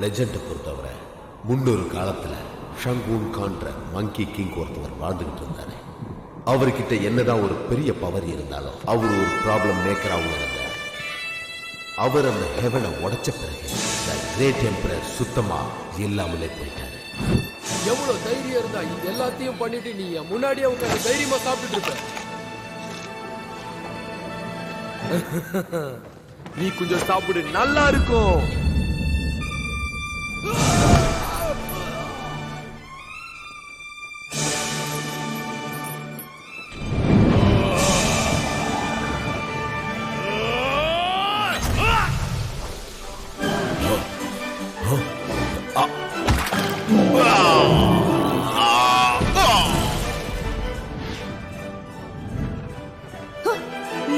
லெஜெண்டை பொறுத்தவரை முன்னொரு காலத்துல ஷங்கூன் கான்ற மங்கி கிங் ஒருத்தவர் வாழ்ந்துகிட்டு இருந்தாரு. அவர்கிட்ட என்னதான் ஒரு பெரிய பவர் இருந்தாலும் அவர் ஒரு ப்ராப்ளம் மேக்கராகவும் இருந்தார். அவர் அந்த ஹெவனை உடைச்ச பிறகு கிரேட் எம்பரர் சுத்தமா இல்லாமலே போயிட்டாரு. எவ்வளவு தைரியம் இருந்தா இது எல்லாத்தையும் பண்ணிட்டு நீ முன்னாடியே உட்காந்து தைரியமா சாப்பிட்டு இருப்ப. நீ கொஞ்சம் சாப்பிடு, நல்லா இருக்கும்.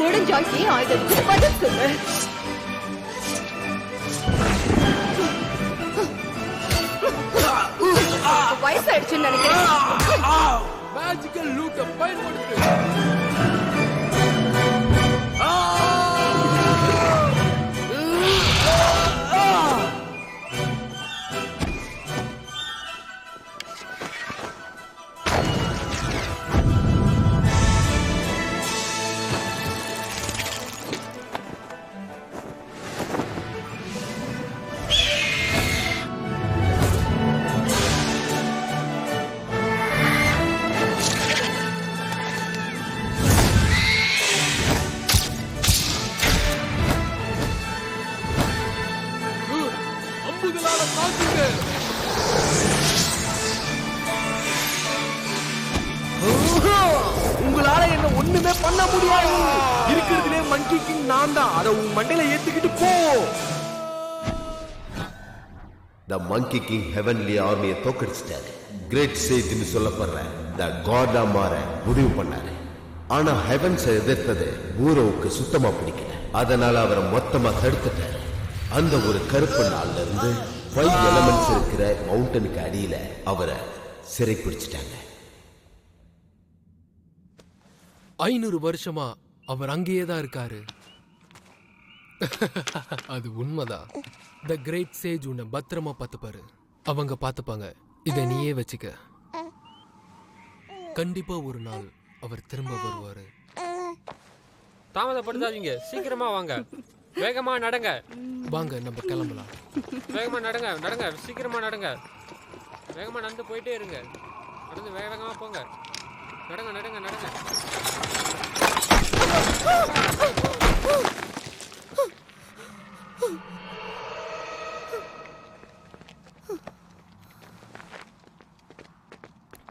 முடிஞ்சாக்கி ஆயுதத்துக்கு பதில் சொல்லு. வயசாயிடுச்சுன்னு நினைக்கிறேன். மேஜிக்கல் லூட்டை பயன்படுத்து. உங்களால என்ன ஒண்ணுமே பண்ண முடியாது. இருக்கிறதுலே மங்கி கிங் நான் தான். அதை உன் மண்டையில ஏத்துக்கிட்டு போ. த மங்கி கிங் ஹெவன்லி ஆர்மியை தோக்கடிச்சிட்டாரு. கிரேட் சேஜ்னு சொல்லப்படுற த காடா மாற முடிவு பண்ணாரு. ஆனா ஹெவன்ஸை எதிர்த்தது பூரோவுக்கு சுத்தமா பிடிக்கல. அதனால அவரை மொத்தமா தடுத்துட்டாரு. அந்த ஒரு கருப்பு நாள்ல இருந்து 5 எலிமெண்ட்ஸ் இருக்கிற மவுண்டனுக்கு அடியில அவரை சிறை பிடிச்சிட்டாங்க. 500 வருஷமா அவர் அங்கேயே தான் இருக்காரு. அது உண்மைதான். த கிரேட் சேஜ் உன்னை பத்திரமா பார்த்துப்பாரு. அவங்க பார்த்துப்பாங்க. இதை நீயே வச்சுக்க. கண்டிப்பா ஒரு நாள் அவர் திரும்ப வருவாரு. தாமதப்படுத்தாதீங்க, சீக்கிரமா வாங்க. வேகமா நடங்க. வாங்க நம்ம கிளம்பலாம். வேகமா நடங்க, நடங்க, சீக்கிரமா நடங்க. வேகமா நடந்து போயிட்டே இருங்க. நடந்து வேகமா போங்க. நடங்க நடங்க நடங்க.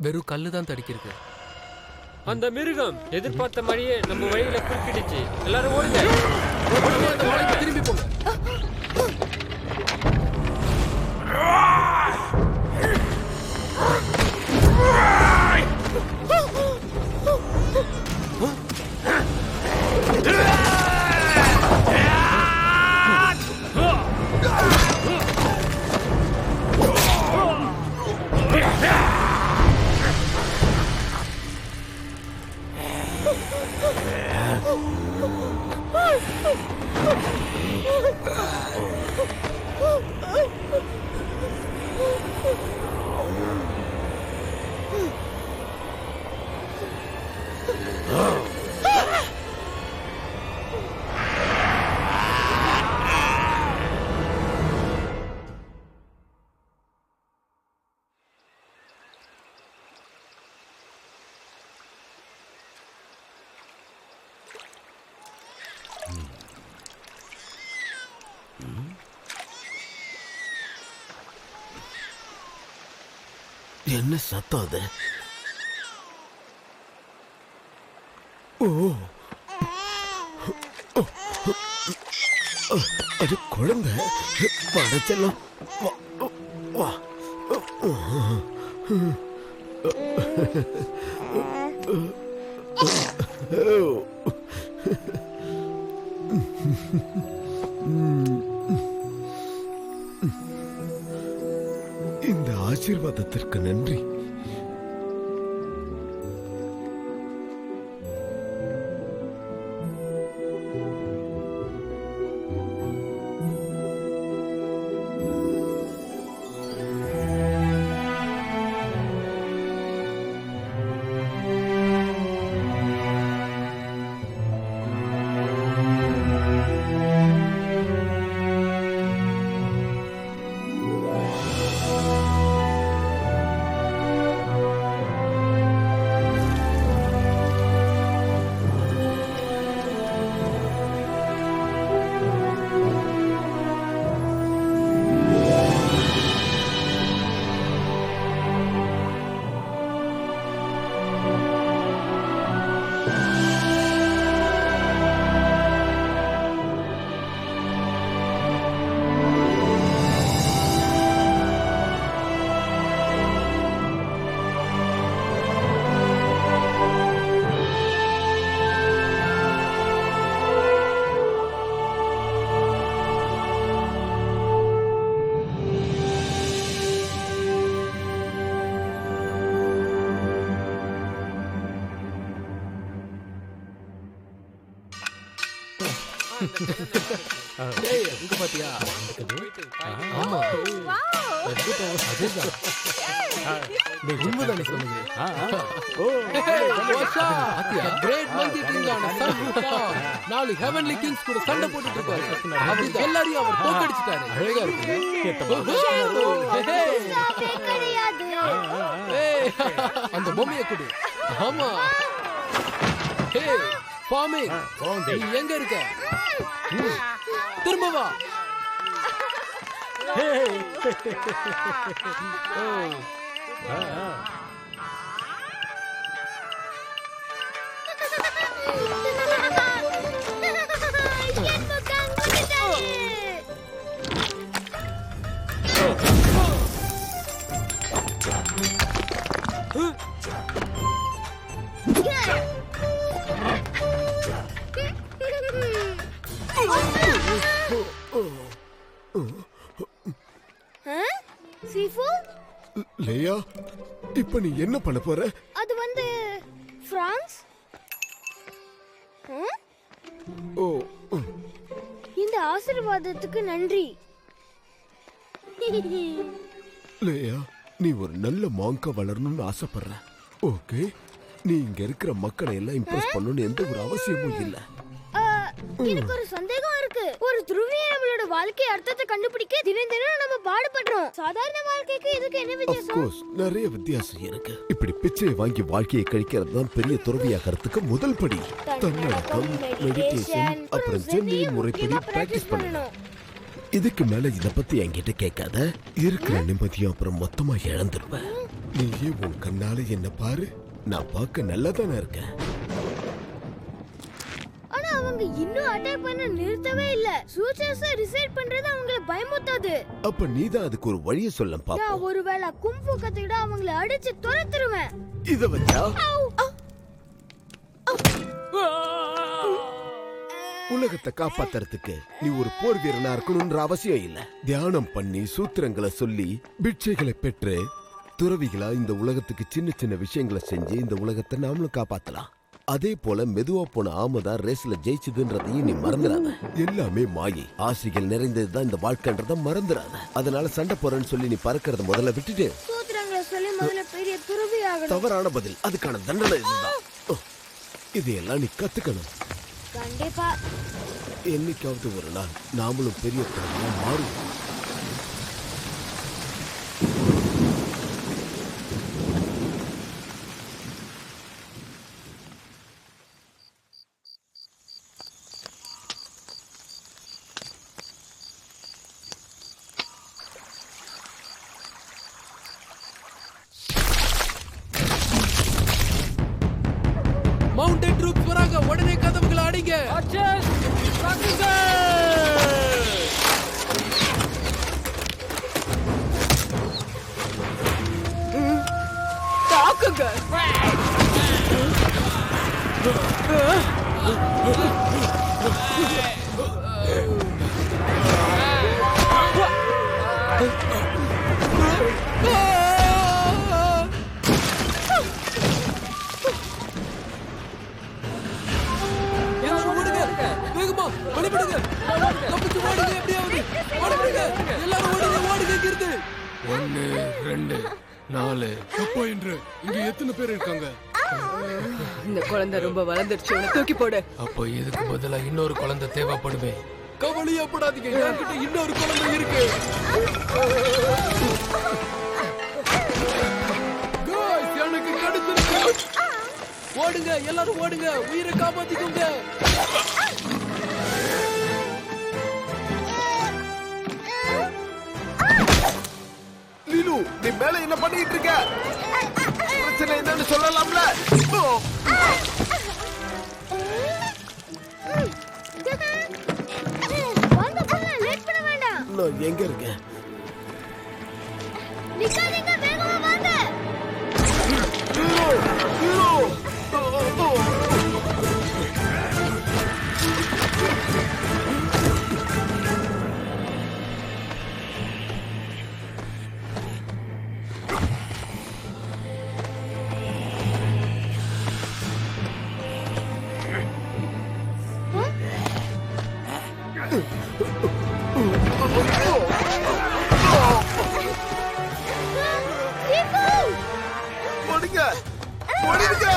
வெறும் கல்லு தான் தடிக்கிறது. அந்த மிருகம் எதிர்பார்த்த மாதிரியே நம்ம வழியில குறுக்கிடுச்சு. எல்லாரும் ஓடுங்க. திரும்பி போங்க. என்ன சத்தம் அது? ஓ, அது குழந்தை. வடச்செல்லாம் வா. இந்த ஆசீர்வாதத்திற்கு நன்றி. டேய், இங்க பாத்தியா? ஆமா. அதுதான். டேய், உண்மைதானே சொன்னது? பாத்தியா? Great Monkey King ஆன Sun Wukong 4 Heavenly Kings கூட சண்டை போட்டுட்டு இருக்காரு. அவர் எல்லாரையும் அவர் தோக்கடிச்சிட்டாரு. அழகா இருக்கு. அந்த பொம்மையை கொடு. ஆமா. ஹே, பாமே, நீ எங்க இருக்க? திரும்ப வா. லேயா, இப்ப நீ என்ன பண்ண போற? அது வந்து பிரான்ஸ். ஓ, இந்த ஆசீர்வாதத்துக்கு நன்றி. லேயா, நீ ஒரு நல்ல மாங்கா வளரணும்னு ஆசைப்படுற. ஓகே, நீ இங்க இருக்கிற மக்களை எல்லாம் இம்ப்ரெஸ் பண்ணணும்னு எந்த ஒரு அவசியமும் இல்ல. எனக்கு ஒரு சந்தேகம் இருக்கு. ஒரு துருவிய நம்மளோட வாழ்க்கை அர்த்தத்தை கண்டுபிடிக்க தினம் தினம் நம்ம பாடுபடுறோம். சாதாரண வாழ்க்கைக்கு இதுக்கு என்ன வித்தியாசம்? Of course, நிறைய வித்தியாசம் இருக்கு. இப்படி பிச்சை வாங்கி வாழ்க்கையை கழிக்கிறது தான் பெரிய துறவியாகிறதுக்கு முதல் படி. தன்னடக்கம், மெடிடேஷன், அப்புறம் ஜென்னியின் முறைப்படி பிராக்டிஸ் பண்ணணும். இதுக்கு மேல இத பத்தி என்கிட்ட கேட்காத. இருக்கிற நிம்மதியும் அப்புறம் மொத்தமா இழந்துருவ. நீயே உன் கண்ணால என்ன பாரு. நான் பார்க்க நல்லதானே இருக்கேன். அவங்க இன்னும் அட்டாக் பண்ண நிறுத்தவே இல்ல. சூச்சர்ஸ் ரிசைட் பண்றது அவங்கள பயமுறுத்தாது. அப்ப நீதான் அதுக்கு ஒரு வழியை சொல்ல பாப்போம். நான் ஒருவேளை கும்ஃபு கத்துக்கிட்டா அவங்கள அடிச்சு துரத்துருவேன். இத வச்சா உலகத்தை காப்பாத்துறதுக்கு நீ ஒரு போர் வீரனா இருக்கணும்ன்ற அவசியம் இல்ல. தியானம் பண்ணி சூத்திரங்களை சொல்லி பிட்சைகளை பெற்று துறவிகளா இந்த உலகத்துக்கு சின்ன சின்ன விஷயங்களை செஞ்சு இந்த உலகத்தை நாமளும் காப்பாத்தலாம். அதே போல மெதுவா போன ஆமதா ரேஸ்ல ஜெயிச்சதுன்றதையும் நீ மறந்துடாத. எல்லாமே மாயை, ஆசைகள் நிறைந்ததுதான் இந்த வாழ்க்கைன்றத மறந்துடாத. அதனால சண்டை போறேன்னு சொல்லி நீ பறக்கிறத முதல்ல விட்டுட்டு சூத்திரங்களை சொல்லி முதல்ல பெரிய துறவி ஆகணும். தவறான பதில். அதுக்கான தண்டனை இதுதான். இதையெல்லாம் நீ கத்துக்கணும். கண்டிப்பா. என்னைக்காவது ஒரு நாள் நாமளும் பெரிய துறவியா மாறுவோம். 1 2 4 அப்பா என்று இங்க எத்தனை பேர் இருக்காங்க? இந்த குழந்தை ரொம்ப வளர்ந்துருச்சு, உன்னை தூக்கி போடு. அப்போ இதுக்கு பதிலா இன்னொரு குழந்தை தேவைப்படுமே. கவலையப்படாதீங்க, என்கிட்ட இன்னொரு குழந்தை இருக்கு. Guys, எனக்கு கிடைச்சிருக்கு. ஓடுங்க, எல்லாரும் ஓடுங்க, உயிரை காப்பாத்திக்கோங்க. லீலு, நீ மேல என்ன பண்ணிட்டு இருக்க? பிரச்சனை என்னன்னு சொல்லலாம்ல? வாங்க போலாம், லேட் பண்ண வேண்டாம். நான் எங்க இருக்கேன்? நிக்காதீங்க, வேகமா வாங்க. ஓடுங்க, ஓடுங்க.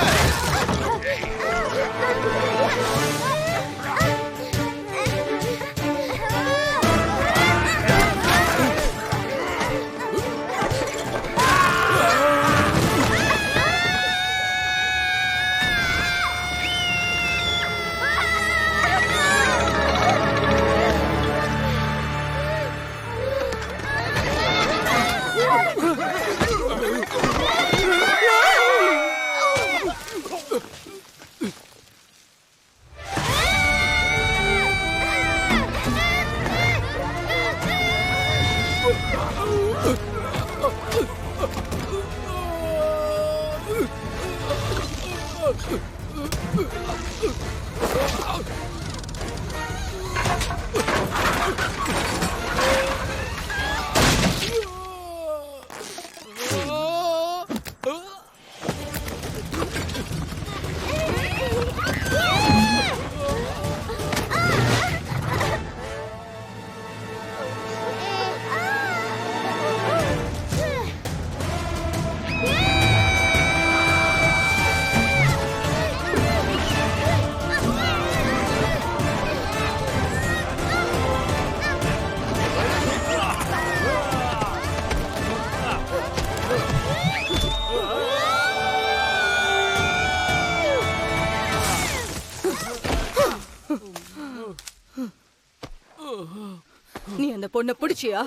நீ அந்த பொண்ணை பிடிச்சியா?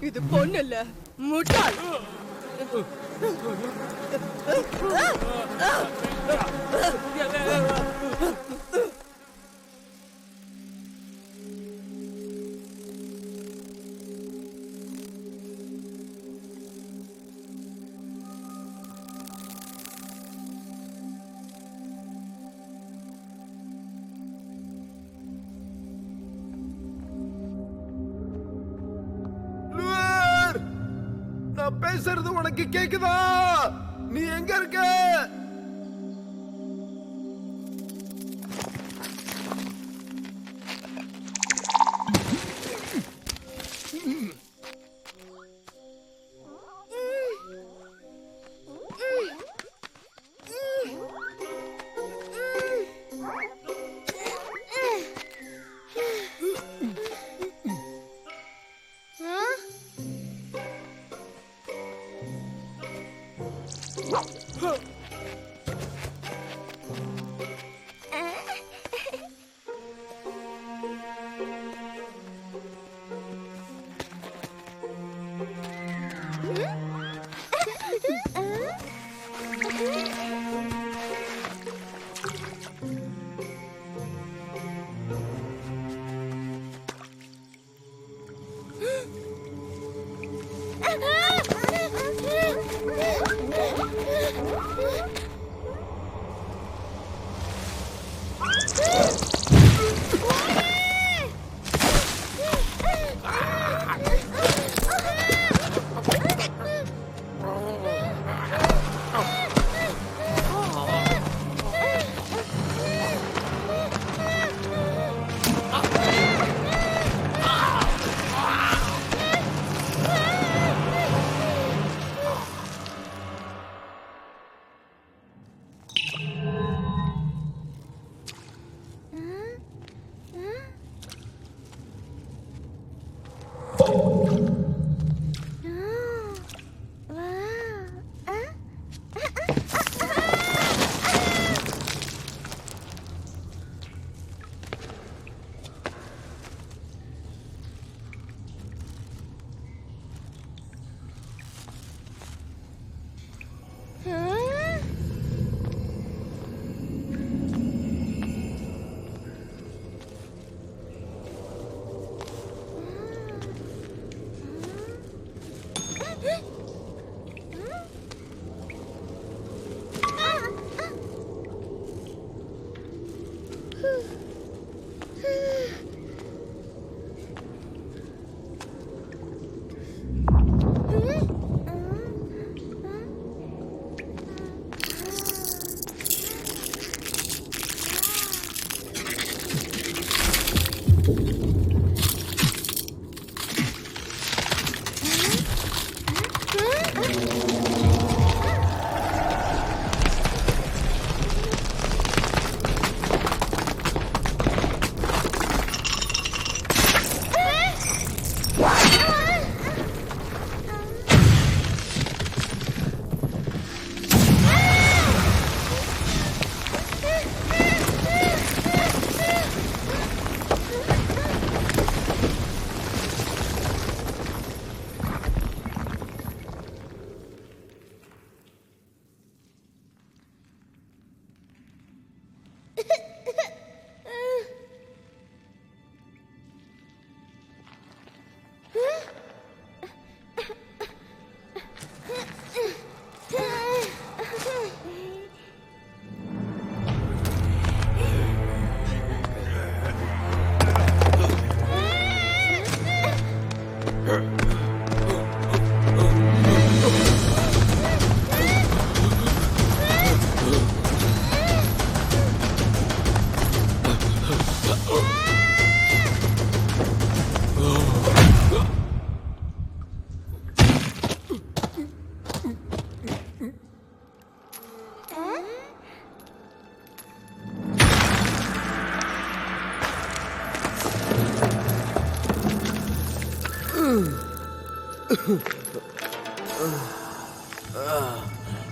இது பொண்ணு இல்ல, முட்டாள். நான் பேசுறது உனக்கு கேக்குதா? நீ எங்க இருக்க?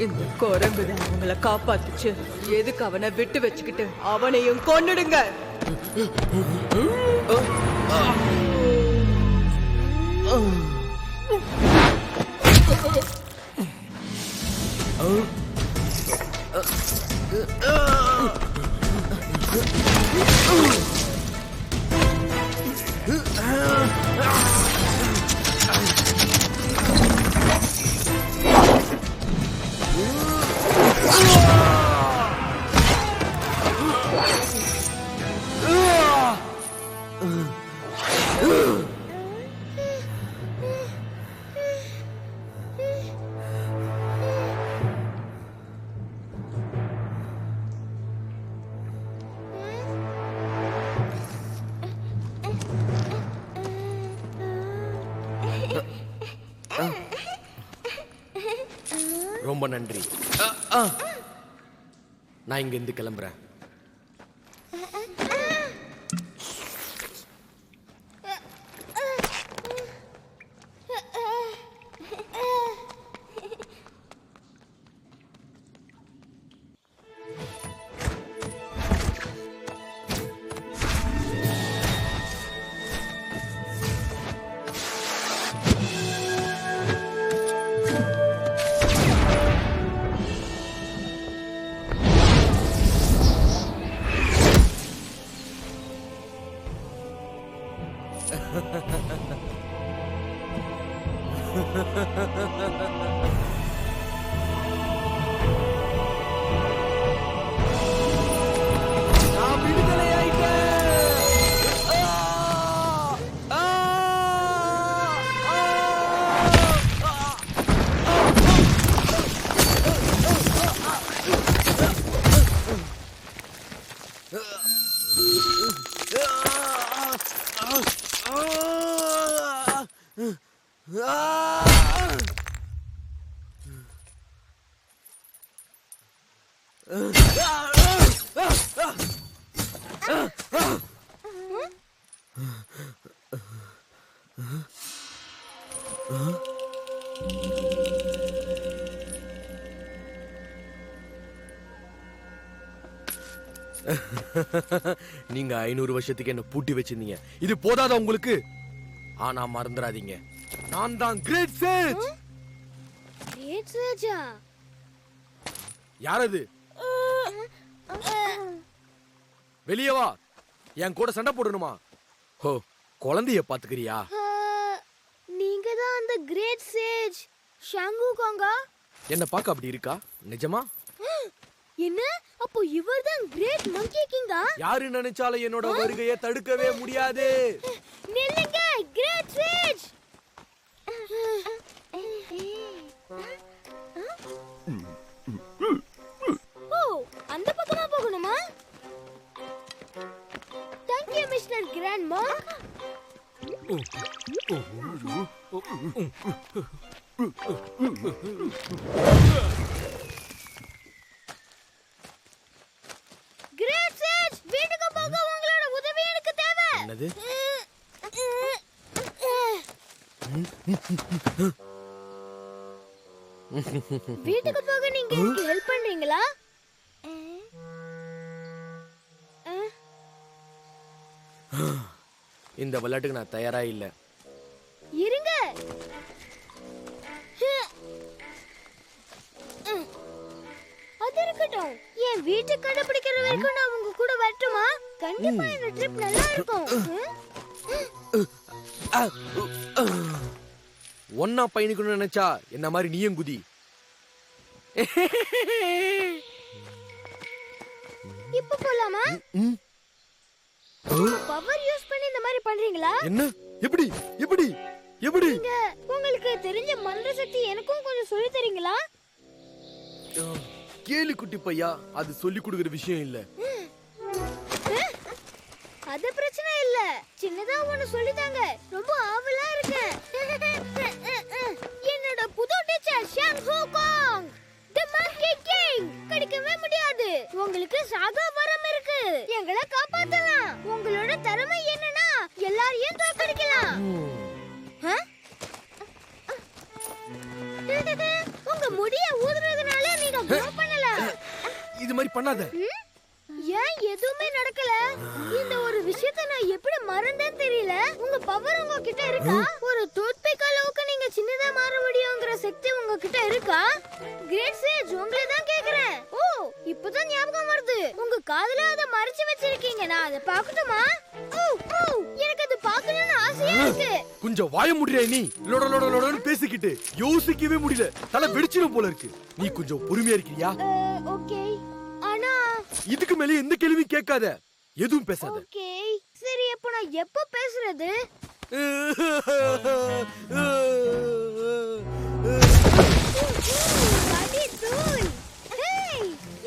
இந்த குரங்கு தான் அவங்கள காப்பாத்துச்சு. எதுக்கு அவனை விட்டு வச்சுக்கிட்டு அவனையும் கொன்னுடுங்க. ரொம்ப நன்றி. நான் இங்க இருந்து கிளம்புறேன். நீங்க 500 வருஷத்துக்கு என்ன பூட்டி வச்சிருந்தீங்க. இது போதாதா உங்களுக்கு? ஆனா மறந்துடாதீங்க, நான் தான் கிரேட் சேஜ். கிரேட் சேஜா? யார் அது? வெளியே வா. என் கூட சண்டை போடணுமா? ஹோ, குழந்தைய பாத்துக்கிறியா? நீங்க தான் அந்த கிரேட் சேஜ் ஷாங்கு காங்கா? என்ன பார்க்க அப்படி இருக்கா? நிஜமா? என்ன அப்போ இவர்தான் கிரேட் மங்கி கிங்கா? யாரு நினைச்சாலும் என்னோட வருகையை தடுக்கவே முடியாது. நில்லுங்க, கிரேட் ஸ்விட்ச். ஓ, அந்த பக்கமா போகணுமா? Thank you, Mr. Grand Monk. Great ஸ்விட்ச், வீட்டுக்கு போக உங்களோட உதவி எனக்கு தேவை. என்னது? வீட்டுக்கு போக நீங்க எனக்கு ஹெல்ப் பண்றீங்களா? இந்த விளையாட்டுக்கு நான் தயாரா இல்ல. இருங்க. அது இருக்கட்டும். என் வீட்டை கண்டுபிடிக்கிற வரைக்கும் நான் உங்க கூட வரட்டுமா? கண்டிப்பா இந்த ட்ரிப் நல்லா இருக்கும். ஒன்னா பயணிக்கணும்னு நினைச்சா என்ன மாதிரி நீயும் குதி. இப்ப போலாமா? பவர் யூஸ் பண்ணி இந்த மாதிரி பண்றீங்களா? என்ன? எப்படி எப்படி எப்படி? நீங்க உங்களுக்கு தெரிஞ்ச மந்திர சக்தி எனக்கும் கொஞ்சம் சொல்லி தரீங்களா? கேலி குட்டி பையா, அது சொல்லி கொடுக்கிற விஷயம் இல்ல. அது பிரச்சனை இல்ல, சின்னதா ஒன்னு சொல்லிதாங்க. ரொம்ப ஆவலா இருக்கேன். என்னோட புது டீச்சர் ஷாங் ஹூகாங், தி மங்கி கிங். கிடைக்கவே முடியாது. உங்களுக்கு சாகா வரம் இருக்கு. எங்களை காப்பாத்தலாம். உங்களோட திறமை என்னன்னா எல்லாரையும் தோற்கடிக்கலாம். உங்க முடிய ஊதுறதுனால நீங்க க்ரோ பண்ணலாம். இது மாதிரி பண்ணாத. ஏன் எதுவுமே நடக்கல? இந்த ஒரு விஷயத்தை நான் எப்படி மறந்தேன்னு தெரியல. உங்க பவர் உங்ககிட்ட இருக்கா? ஒரு டூத்பிக் அளவுக்கு நீங்க சின்னதா மாற முடியும்ங்கற சக்தி உங்ககிட்ட இருக்கா? கிரேட் சேஜ், உங்களை தான் கேக்குறேன். ஓ, இப்பதான் ஞாபகம் வருது. உங்க காதுல அத மறைச்சு வச்சிருக்கீங்க. நான் அத பார்க்கட்டுமா? ஓ, எனக்கு அது பார்க்கணும்னு ஆசையா இருக்கு. கொஞ்சம் வாய முடியற நீ. லொட லொட லொடன்னு பேசிக்கிட்டு யோசிக்கவே முடியல. தலை வெடிச்சிரும் போல இருக்கு. நீ கொஞ்சம் பொறுமையா இருக்கறியா? ஓகே. ஆனா இதுக்கு மேல எந்த கேள்வியும் கேட்காத. எதுவும் பேசாத. ஓகே. சரி, அப்ப நான் எப்ப பேசுறது?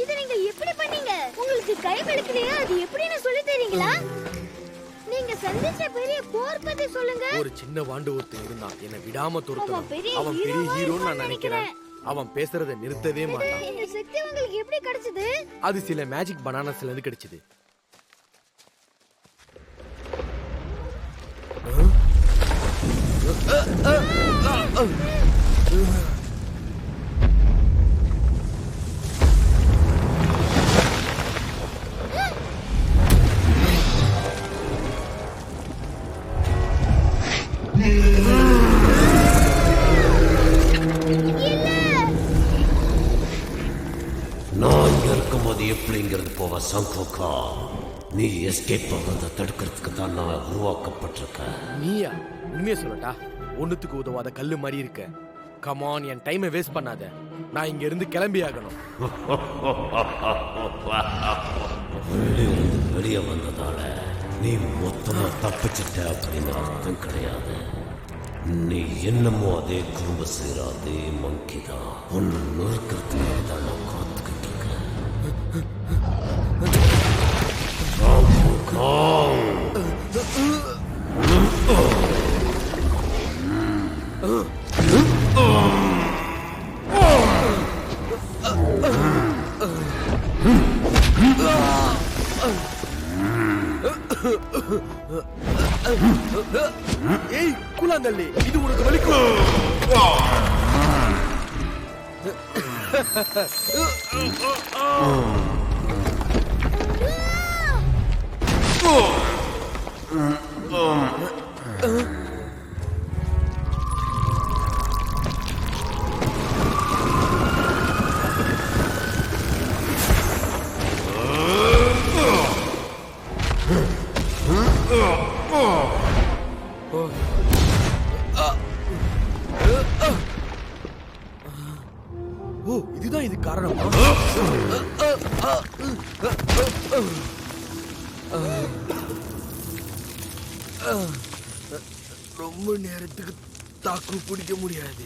இத நீங்க எப்படி பண்ணீங்க? உங்களுக்கு கை வலிக்கலையா? அது எப்படின்னு சொல்லி தரீங்களா? நீங்க சந்திச்ச பெரிய போர் பத்தி சொல்லுங்க. ஒரு சின்ன வாண்டு ஒருத்தன் இருந்தான். என்ன விடாம துரத்துறான். அவன் பெரிய அவன் பெரிய ஹீரோவா ஹீரோன்னு நான் இருப்பான்னு நினைக்கிறேன். அவன் பேசுறதை நிறுத்தவே மாட்டான். இந்த சக்தி உங்களுக்கு எப்படி கிடைச்சது? அது சில மேஜிக் பனானாஸ்ல இருந்து கிடைச்சது. நான் இருக்கும்போது எப்படிங்கிறது போவ சங்கோகா. நீ எஸ்கேப் ஆகிறத தடுக்கிறதுக்கு தான் நான் உருவாக்கப்பட்டிருக்கேன். நீயா? உண்மையை சொல்லட்டா, ஒண்ணுத்துக்கு உதவாத கல்லு மாதிரி இருக்க. கமான், என் டைமை வேஸ்ட் பண்ணாத. நான் இங்க இருந்து கிளம்பி ஆகணும். வெளியே வந்ததால நீ மொத்தமா தப்பிச்சிட்ட அப்படின்னு அர்த்தம் கிடையாது. நீ என்னமோ அதே குடும்ப செய்யற அதே மங்கி தான். ஒன்னு நொறுக்கிறதுக்காக தான் நான் காத்துக்கிட்டு இருக்கேன். ஏய் குலாங்கல்லி, இது உனக்கு வலிக்கும். ஓ, இதுதான் இது காரணமா? ரொம்ப நேரத்துக்கு தாக்கு பிடிக்க முடியாது.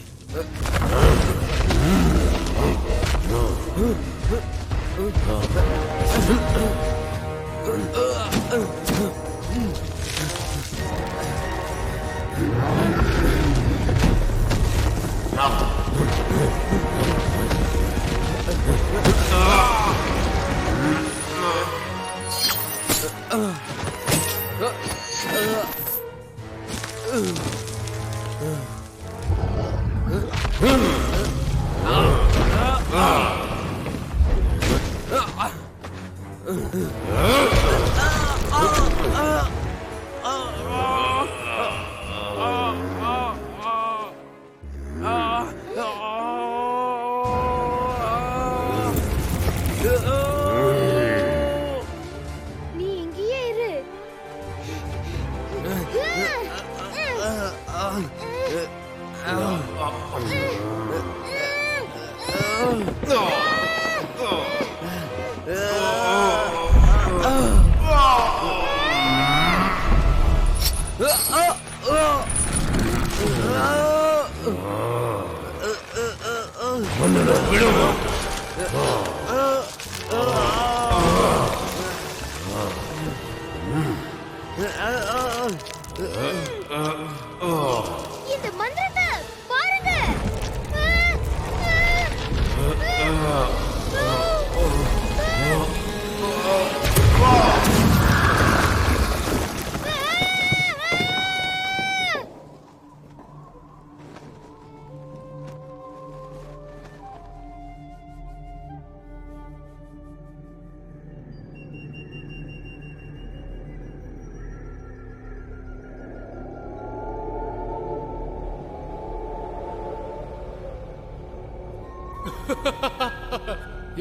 நீ இங்கேயே இரு. இந்த மந்திரத்தை பாருங்க.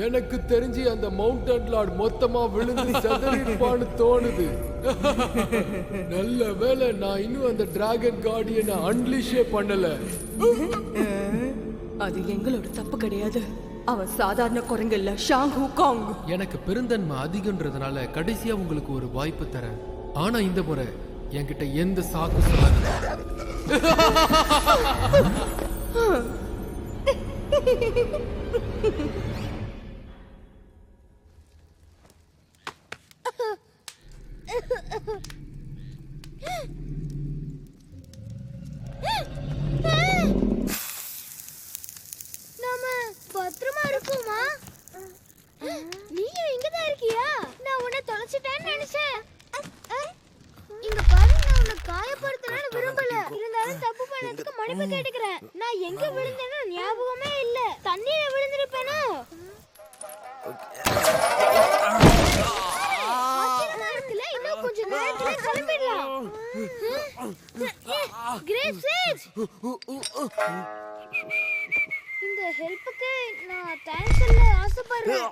எனக்கு தெரிஞ்சு அந்த மவுண்டன் லார்ட் மொத்தமா விழுந்து செதறிப்பான்னு தோணுது. நல்ல வேளை நான் இன்னும் அந்த டிராகன் கார்டியனை அன்லீஷே பண்ணல. அது எங்களோட தப்பு கிடையாது. அவன் சாதாரண குரங்கு இல்ல, ஷாங் ஹூகாங். எனக்கு பெருந்தன்மை அதிகன்றதுனால கடைசியா உங்களுக்கு ஒரு வாய்ப்பு தரேன். ஆனா இந்த முறை என்கிட்ட எந்த சாக்கு சொல்லாத. நாம பத்திரமா இருக்குமா? நீயும் இங்கதான் இருக்கியா? நான் உன்னை தொலைச்சிட்டேன்னு நினைச்சேன். இங்க பாரு, நான் உன்னை காயப்படுத்தணும்னு விரும்பல. இருந்தாலும் தப்பு பண்ணதுக்கு மன்னிப்பு கேட்டுக்கிறேன். நான் எங்க விழுந்தேன்னு ஞாபகமே இல்ல. தண்ணியில விழுந்திருப்பேனோ? ஆச்சரியமா இருக்குல்ல? இன்னும் கொஞ்ச நேரத்துல கிளம்பிடலாம். கிரேட் சேஜ், இந்த ஹெல்ப்புக்கு நான் தேங்க்ஸ் சொல்ல ஆசைப்படுறேன்.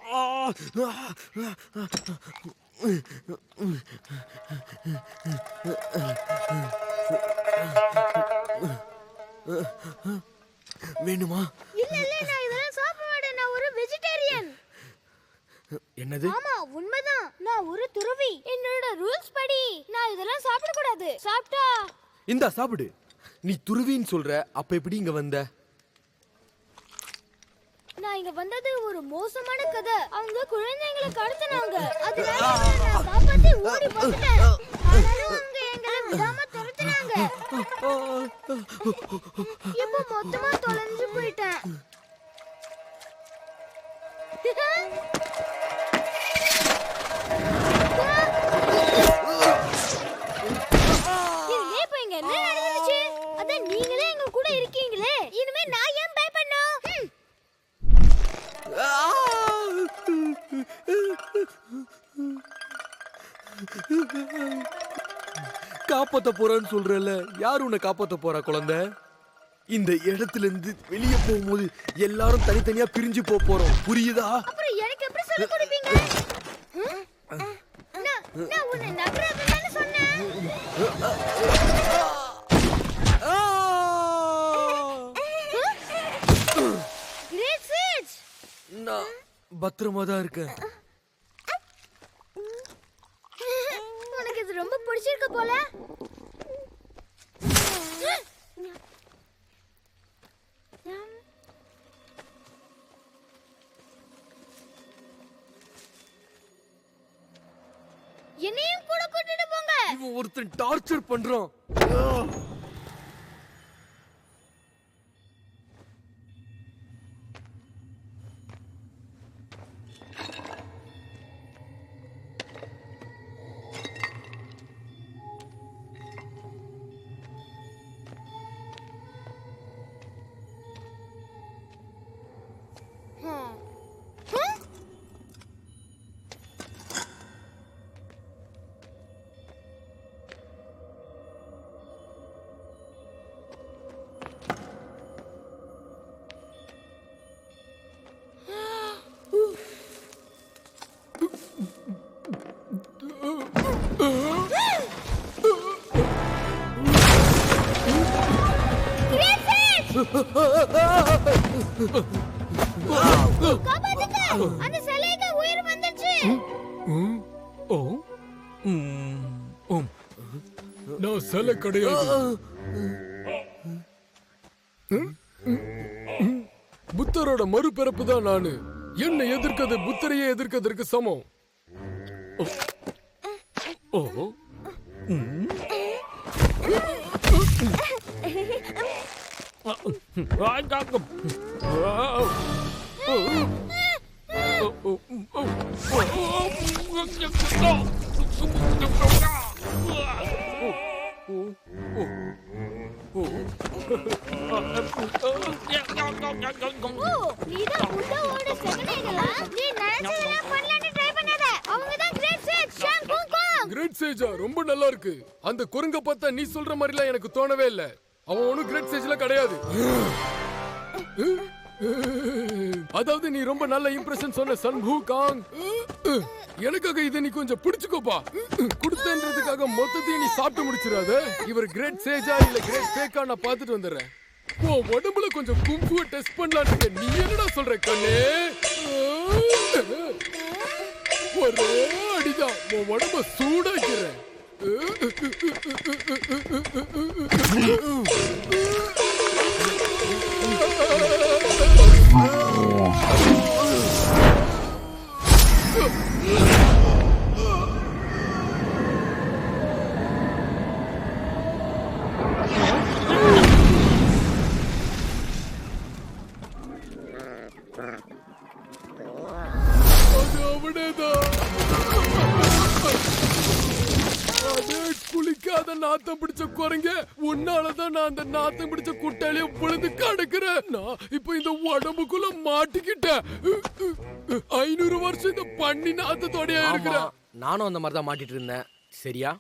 வேணுமா? இல்ல இல்ல, நான் இதெல்லாம் சாப்பிட மாட்டேன். நான் ஒரு வெஜிடேரியன். என்னது? ஆமா, உண்மைதான். நான் ஒரு துறவி. என்னோட ரூல்ஸ் படி நான் இதெல்லாம் சாப்பிட கூடாது. சாப்பிட்டா இந்தா சாப்பிடு. நீ துருவின்னு சொல்ற, அப்ப எப்படி இங்க வந்த? நான் இங்க வந்தது ஒரு மோசமான கதை. அவங்க குழந்தைகளை கடத்தினாங்க. அதனால நான் காப்பாத்தி ஓடி வந்துட்டேன். ஆனாலும் அவங்க எங்களை விடாம துரத்துனாங்க. இப்போ மொத்தமா தொலைஞ்சு போயிட்டேன். இப்ப இங்க என்ன நடந்துச்சு? அதான் நீங்களே எங்க கூட இருக்கீங்களே. இனிமே நான் ஏன் பயப்படணும்? காப்பாத்த போறான்னு சொல்றல, யார் உன்னை காப்பாத்த போறா குழந்தை? இந்த இடத்துல இருந்து வெளியே போகும்போது எல்லாரும் தனித்தனியா பிரிஞ்சு போறோம், புரியுதா? அப்புறம் எனக்கு எப்படி சொல்ல கொடுப்பீங்க? நான் உன்னை நம்புறதுன்னு சொன்னேன். கிரேட் சேஜ், நான் பத்திரமா தான் இருக்கேன். தான் பிடிச்சிருக்க போல. என்னையும் கூட கூட்டிட்டு போங்க. இவன் ஒருத்தன் டார்ச்சர் பண்றான். காப்பாத்துங்க. அந்த சிலைக்கு உயிர் வந்துருச்சு. நான் சிலை கிடையாது. புத்தரோட மறுபிறப்பு தான் நானு. என்னை எதிர்க்கிறது புத்தரையே எதிர்க்கிறதுக்கு சமம். ஓ நீதான் புத்தாவோட செகண்ட்களா? நீ நினைச்சதெல்லாம் பண்ணலாம்னு ட்ரை பண்ணாத. அவங்க தான் கிரேட் சேஜ் ஷாங் குங் குங். கிரேட் சேஜா ரொம்ப நல்லா இருக்கு. அந்த குரங்க பார்த்தா நீ சொல்ற மாதிரிலாம் எனக்கு தோணவே இல்ல. அவன் ஒன்னும் கிரேட் சேஜ்ல கிடையாது. அதாவது நீ ரொம்ப நல்ல இம்ப்ரெஷன் சொன்ன சன் பூ காங். எனக்காக இதை நீ கொஞ்சம் பிடிச்சுக்கோப்பா. கொடுத்தன்றதுக்காக மொத்தத்தையும் நீ சாப்பிட்டு முடிச்சிடாத. இவர் கிரேட் சேஜா இல்ல கிரேட் ஃபேக்கா நான் பார்த்துட்டு வந்துடுறேன். ஓ உடம்புல கொஞ்சம் குங்குவ டெஸ்ட் பண்ணலான்னு இருக்க. நீ என்னடா சொல்ற கண்ணே? ஒரே அடிதான் உன் உடம்ப சூடாக்கிறேன். அது அவனேதான். குளிக்காத நாத்தம் பிடிச்ச குரங்க, உன்னாலதான் நான் அந்த நாத்தம் பிடிச்ச குட்டையில விழுந்து கிடக்குறேன். நான் இப்ப இந்த உடம்புக்குள்ள மாட்டிக்கிட்டேன். 500 வருஷம் இந்த பண்ணி நாத்தத்தோடயா இருக்கிறேன். நானும் அந்த மாதிரி தான் மாட்டிட்டு இருந்தேன். சரியா?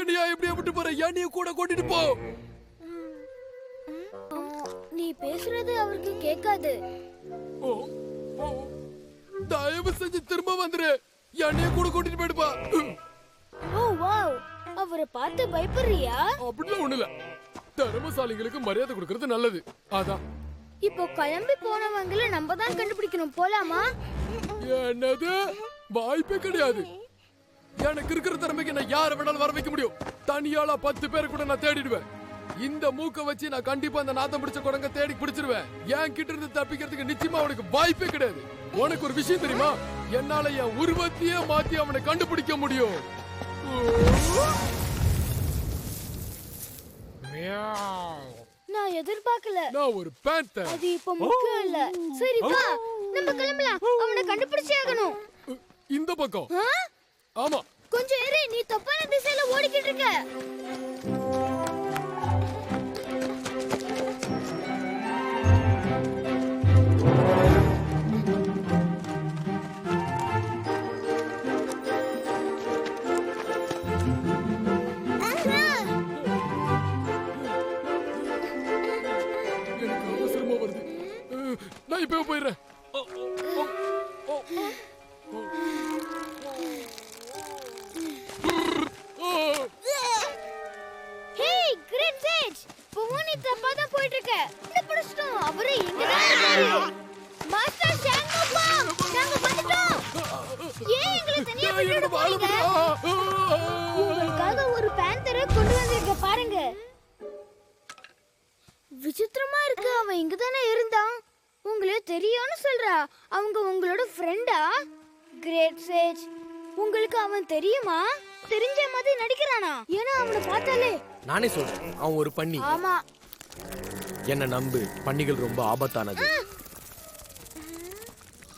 என்னையா எப்படியா விட்டு போற? என்னைய கூட கூட்டிட்டு போ. நீ பேசுறது அவருக்கு கேட்காது. ஓ, ஓ, தயவு செஞ்சு திரும்ப வந்துரு. என்னைய கூட கூட்டிட்டு போயிடுப்பா. ஓ வாவ், அவரை பார்த்து பயப்படுறியா? அப்படிலாம் ஒண்ணு இல்ல. தர்மசாலிகளுக்கு மரியாதை கொடுக்கறது நல்லது. அதான். இப்போ கிளம்பி போனவங்கள நம்ம தான் கண்டுபிடிக்கணும். போலாமா? என்னது? வாய்ப்பே கிடையாது. எனக்கு இருக்கிற திறமைக்கு நான் யாரை வேணாலும் வர வைக்க முடியும். தனியாளா 10 பேரை கூட நான் தேடிடுவேன். இந்த மூக்க வச்சு நான் கண்டிப்பா அந்த நாத்தம் பிடிச்ச குரங்க தேடி பிடிச்சிருவேன். என் கிட்ட இருந்து தப்பிக்கிறதுக்கு நிச்சயமா அவனுக்கு வாய்ப்பே கிடையாது. உனக்கு ஒரு விஷயம் தெரியுமா? என்னால என் உருவத்தையே மாத்தி அவனை கண்டுபிடிக்க முடியும். நான் எதிர்பார்க்கல. நான் ஒரு பேந்தர். அது இப்போ முக்கியம் இல்ல. சரி வா, நம்ம கிளம்பலாம். அவனை கண்டுபிடிச்சே ஆகணும். இந்த பக்கம். ஆ? ஆமா. கொஞ்சம் இரு, நீ தப்பான திசையில ஓடிக்கிட்டு இருக்க. எனக்கு அவசரமா வருது. நான் இப்ப போயிடுறேன். ஹேய் கிரேட் சேஜ், இப்போ நீ தப்பா தான் போயிட்டு இருக்க. இந்த புடிச்சிட்டோம். அவரே இங்க தான் இருக்காரு. மாஸ்டர் ஷாங் விட்டுட்டு போறீங்க? உங்களுக்காக ஒரு பேந்தரை கொண்டு வந்திருக்க பாருங்க. விசித்திரமா இருக்கு. அவன் இங்க தானே இருந்தான். உங்களுக்கு தெரியும்னு சொல்றா. அவங்க உங்களோட ஃப்ரெண்டா? கிரேட் சேஜ், உங்களுக்கு அவன் தெரியுமா? தெரிஞ்ச மாதிரி நடிக்கிறானா? ஏன்னா அவனை பார்த்தாலே நானே சொல்றேன், அவன் ஒரு பன்னி. ஆமா, என்ன நம்பு, பன்னிகள் ரொம்ப ஆபத்தானது.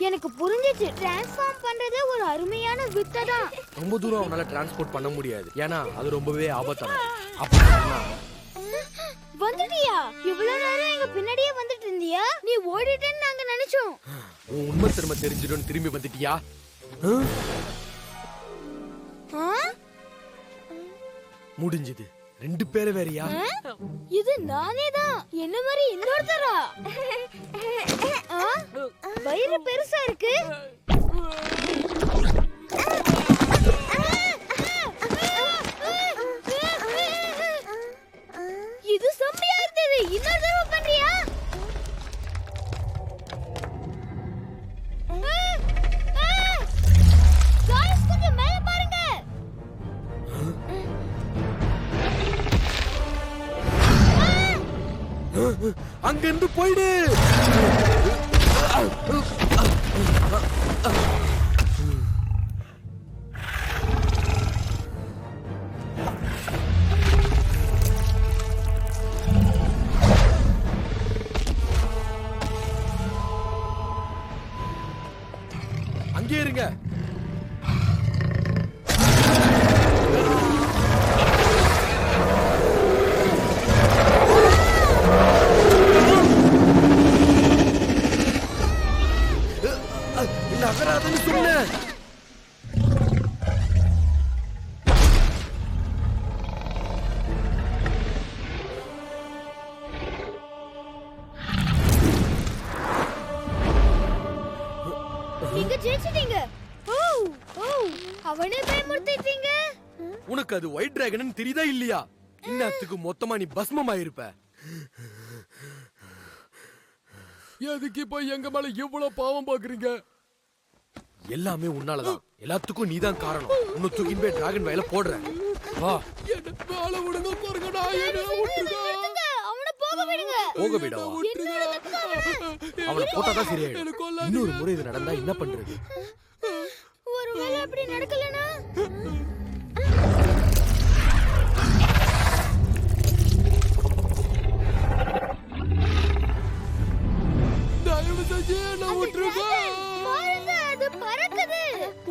எனக்கு புரிஞ்சிச்சு. டிரான்ஸ்ஃபார்ம் பண்றது ஒரு அருமையான வித்தை தான். ரொம்ப தூரம் அவனால டிரான்ஸ்போர்ட் பண்ண முடியாது, ஏன்னா அது ரொம்பவே ஆபத்தானது. அப்படின்னா வந்துட்டியா? இவ்வளவு நேரம் எங்க பின்னாடியே வந்துட்டு இருந்தியா? நீ ஓடிட்டேன்னு நாங்க நினைச்சோம். உன் உண்மை திரும்ப தெரிஞ்சிடும் திரும்பி வந்துட்டியா? முடிஞ்சது. 2 பேரை வேறயா? இது நானே தான். என்ன மாதிரி இன்னொருத்தரா? வயிறு பெருசா இருக்கு. இது செம்மையா இருந்தது. இன்னொரு தடவை பண்றியா? காய்ஸ், கொஞ்சம் மேல பாருங்க. அங்க இருந்து போயிடு. அங்கே இருங்க. நகராதுன்னு சொன்னேன். நீங்க ஜெயிச்சிட்டீங்க. அவனே பயமுறுத்திட்டீங்க. உனக்கு அது ஒயிட் டிராகன் தெரியுதா இல்லையா? இன்னத்துக்கு மொத்தமா நீ பஸ்மமாயிருப்ப. எதுக்கு இப்ப எங்க மேல இவ்வளவு பாவம் பாக்குறீங்க? எல்லாமே உன்னாலதான். எல்லாத்துக்கும் நீதான் காரணம். உன்னை தூக்கின் போய் டிராகன் வயல போடுற. வா, என்ன மேல விடுங்க பாருங்கடா. என்ன விட்டுருங்க. அவனை போக விடுங்க. போக விடவா? அவனை போட்டாதான் சரியாயிடும். எனக்கு கொல்லாதீங்க. இன்னொரு முறை இது நடந்தா என்ன பண்றது? ஒருவேளை அப்படி நடக்கலனா? தயவு செஞ்சு என்ன விட்டுருங்க. பாருங்க, அது பறக்குது.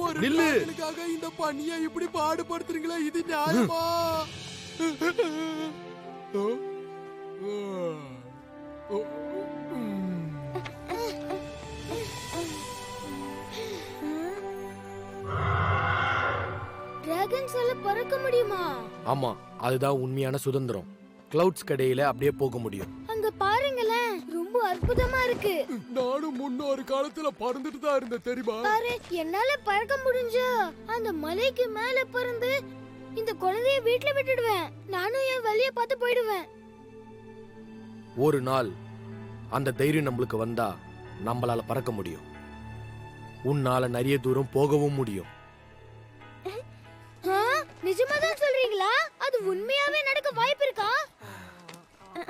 ஒரு நில்லு. நாளுக்காக இந்த பண்ணியை இப்படி பாடுபடுத்துறீங்களா? இது நியாயமா? டிராகன் சொல்ல பறக்க முடியுமா? ஆமா, அதுதான் உண்மையான சுதந்திரம். கிளவுட்ஸ் கடையில அப்படியே போக முடியும். அங்க பாருங்களேன், ரொம்ப அற்புதமா இருக்கு. நானும் முன்னொரு காலத்துல பறந்துட்டு தான் இருந்தேன் தெரியுமா? பாரு, என்னால பறக்க முடிஞ்சா அந்த மலைக்கு மேல பறந்து இந்த குழந்தைய வீட்ல விட்டுடுவேன். நானும் என் வழிய பார்த்து போயிடுவேன். ஒரு நாள் அந்த தைரியம் நம்மளுக்கு வந்தா நம்மளால பறக்க முடியும். உன்னால நிறைய தூரம் போகவும் முடியும். நிஜமாதான் சொல்றீங்களா? அது உண்மையாவே நடக்க வாய்ப்பு இருக்கா?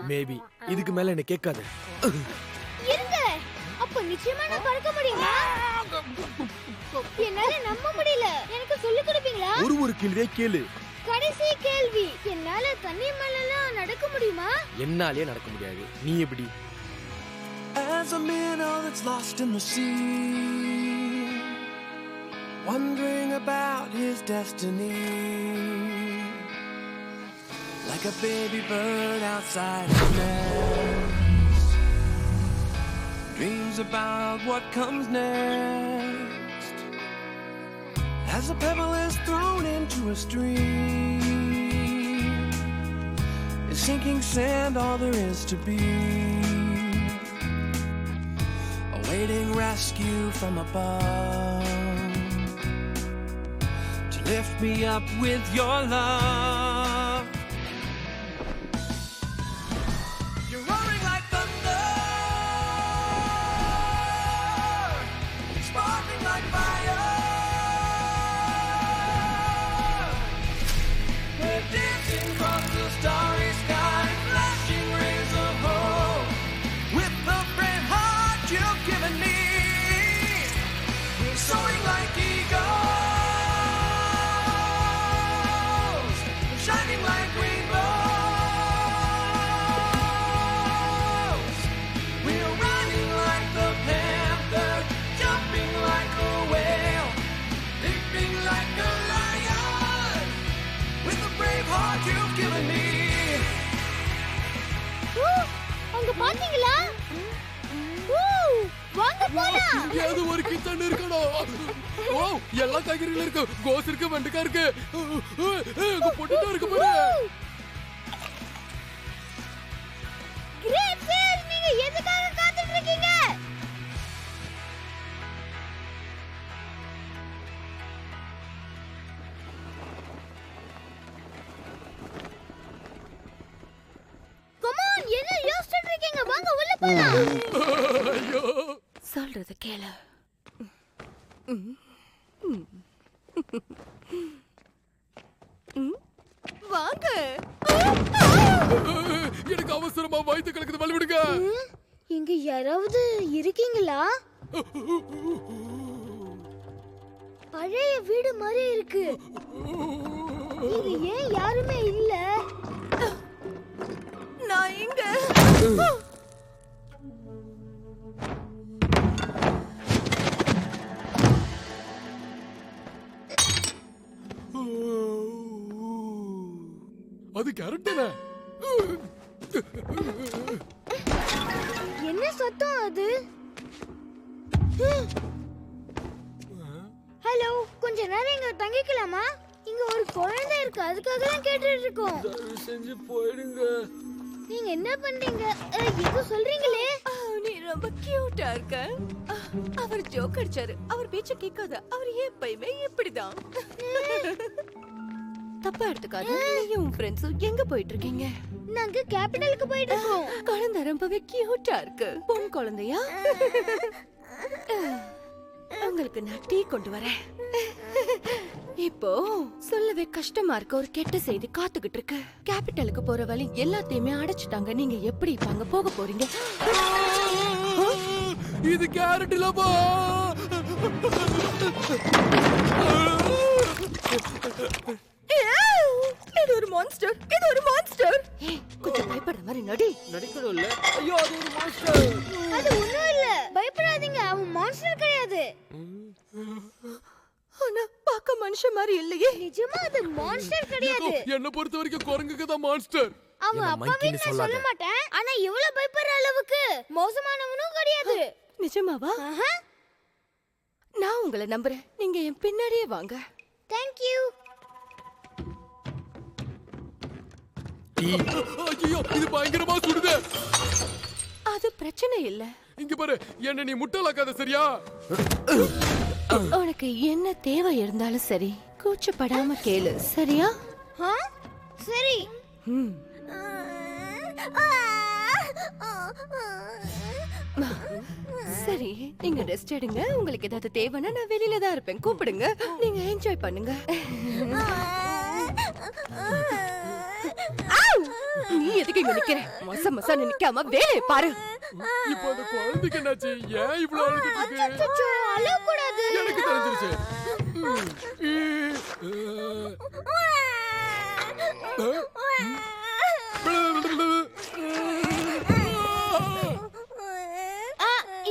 மேபி. இதுக்கு மேல என்ன கேட்காத. இருங்க, அப்ப நிச்சயமா நான் பறக்க முடியுமா? என்னால நம்ப முடியல. எனக்கு சொல்லி கொடுப்பீங்களா? ஒரு கேள்வியே கேளு. கடைசி கேள்வி, என்னால தண்ணி மேலலாம் நடக்க முடியுமா? என்னாலே நடக்க முடியாது. நீ எப்படி? As a minnow that's lost in the sea, wondering about his destiny, like a baby bird outside his nest, dreams about what comes next. As a pebble is thrown into a stream, is sinking sand all there is to be, awaiting rescue from above, to lift me up with your love. You're roaring like thunder, sparkling like fire, எங்கேயாவது ஒரு kitchen இருக்கணும். ஓ, எல்லா காய்கறிகளும் இருக்கு. கோஸ் இருக்கு, வெண்டைக்காய் இருக்கு, potato இருக்கு பாரு. கிரேட் சேல், நீங்க எதுக்காக காத்துட்டு இருக்கீங்க? கம் ஆன், என்ன யோசிச்சிட்டு இருக்கீங்க? வாங்க உள்ள போலாம். ஐயோ, சொல்றது கேளு. வாங்க. எனக்கு அவசரமா வயித்து கலக்குது, வழி விடுங்க. இங்க யாராவது இருக்கீங்களா? பழைய வீடு மாதிரி இருக்கு. இங்க ஏன் யாருமே இல்ல? நான் இங்க. அது கேரக்டர். என்ன சத்தம் அது? ஹலோ, கொஞ்ச நேரம் இங்க தங்கிக்கலாமா? இங்க ஒரு குழந்தை இருக்கு, அதுக்காக தான் கேட்டுட்டு இருக்கோம். செஞ்சு போயிடுங்க. நீங்க என்ன பண்றீங்க? ஏதோ சொல்றீங்களே. நீ ரொம்ப கியூட்டா இருக்க. அவர் ஜோக் அடிச்சாரு. அவர் பேச்ச கேட்காத. அவர் எப்பயுமே இப்படிதான். தப்பா எடுத்துக்காத. நீயும் உன் ஃப்ரெண்ட்ஸும் எங்க போயிட்டு இருக்கீங்க? நாங்க கேபிட்டலுக்கு போயிட்டு இருக்கோம். குழந்தை ரொம்பவே கியூட்டா இருக்கு. பொன் குழந்தையா? உங்களுக்கு நான் டீ கொண்டு வரேன். இப்போ சொல்லவே கஷ்டமா இருக்க ஒரு கெட்ட செய்தி காத்துக்கிட்டு இருக்கு. கேபிட்டலுக்கு போற வழி எல்லாத்தையுமே அடைச்சிட்டாங்க. நீங்க எப்படி அங்க போக போறீங்க? இது கேரட் இல்லப்பா. இது ஒரு மான்ஸ்டர். இது ஒரு மான்ஸ்டர். கொஞ்சம் பயப்படுற மாதிரி நடி. நடிக்கணும் இல்ல? ஐயோ, அது ஒரு மாஸ்டர். அது ஒண்ணும் இல்ல, பயப்படாதீங்க. அவன் மான்ஸ்டர் கிடையாது. ஆனா பார்க்க மனுஷன் மாதிரி இல்லையே. நிஜமா அது மான்ஸ்டர் கிடையாது. என்ன பொறுத்த வரைக்கும் குரங்குக்கு தான் மான்ஸ்டர். அவன் அப்பாவே நான் சொல்ல மாட்டேன். ஆனா இவ்வளவு பயப்படுற அளவுக்கு மோசமானவனும் கிடையாது. நிஜமாவா? நான் உங்களை நம்புறேன். நீங்க என் பின்னாடியே வாங்க. Thank you. ஐயோ, இது பயங்கரமா சுடுது. அது பிரச்சனை இல்ல. இங்க பாரு, என்ன நீ முட்டாளாக்காத, சரியா? உனக்கு என்ன தேவை இருந்தாலும் சரி, கூச்சப்படாம கேளு, சரியா? சரி. சரி, நீங்க ரெஸ்ட் எடுங்க. உங்களுக்கு ஏதாவது தேவைன்னா நான் வெளியில தான் இருப்பேன், கூப்பிடுங்க. நீங்க என்ஜாய் பண்ணுங்க. நீ எதுக்கு இங்க நிக்கிற? மச நிக்காம வேலையை பாரு. இப்போ அந்த குழந்தைக்கு என்னாச்சு? ஏன் இவ்வளவு அழுதுட்டு இருக்கு? அச்சச்சோ, அழ கூடாது. எனக்கு தெரிஞ்சிருச்சு.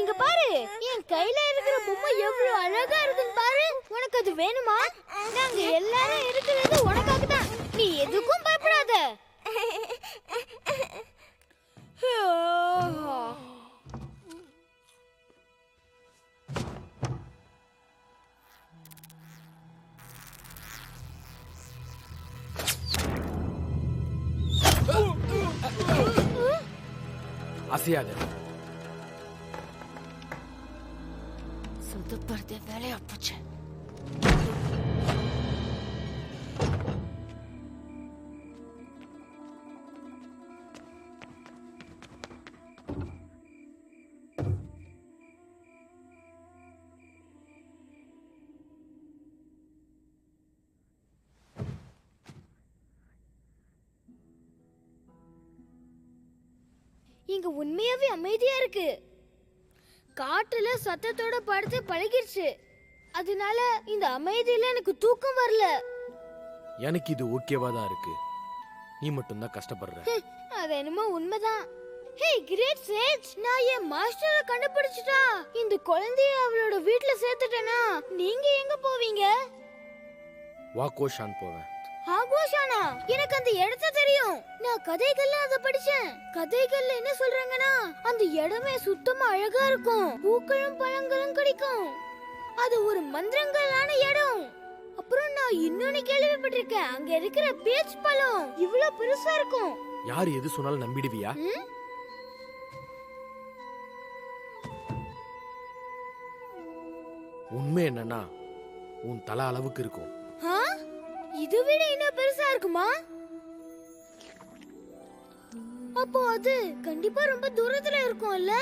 இங்க பாரு, என் கையில இருக்கிற பொம்மை எவ்வளவு அழகா இருக்குன்னு பாரு. உனக்கு அது வேணுமா? நாங்க எல்லாரும் இருக்கிறது உனக்காக தான். நீ எதுக்கும் பயப்படாத. அசையாத. சுத்தப்படுத்த வேலையா போச்சு. இங்க உண்மையாவே அமைதியா இருக்கு. காட்டுல சத்தத்தோட படுத்து பழகிருச்சு. அதனால இந்த அமைதியில எனக்கு தூக்கம் வரல. எனக்கு இது ஓகேவா தான் இருக்கு. நீ மட்டும் தான் கஷ்டப்படுற. அது என்னமோ உண்மைதான். ஹே கிரேட் சேஜ், நான் என் மாஸ்டரை கண்டுபிடிச்சிட்டா. இந்த குழந்தைய அவளோட வீட்ல சேர்த்துட்டேனா நீங்க எங்க போவீங்க? வா கோஷான் போவேன். ஆகோஷானா எனக்கு அந்த இடத்த தெரியும். நான் கதைகள்ல அத படிச்சேன். கதைகள்ல என்ன சொல்றாங்கன்னா அந்த இடமே சுத்தமா அழகா இருக்கும், பூக்களும் பழங்களும் கிடைக்கும். அது ஒரு மந்திரங்களான இடம். அப்புறம் நான் இன்னொன்னு கேள்விப்பட்டிருக்கேன், அங்க இருக்கிற பீச் பழம் இவ்வளவு பெருசா இருக்கும். யார் எது சொன்னாலும் நம்பிடுவியா? உண்மை என்னன்னா உன் தலை அளவுக்கு இருக்கும். இது விட இன்னும் பெருசா இருக்குமா? அப்போ அது கண்டிப்பா ரொம்ப தூரத்துல இருக்கும்ல?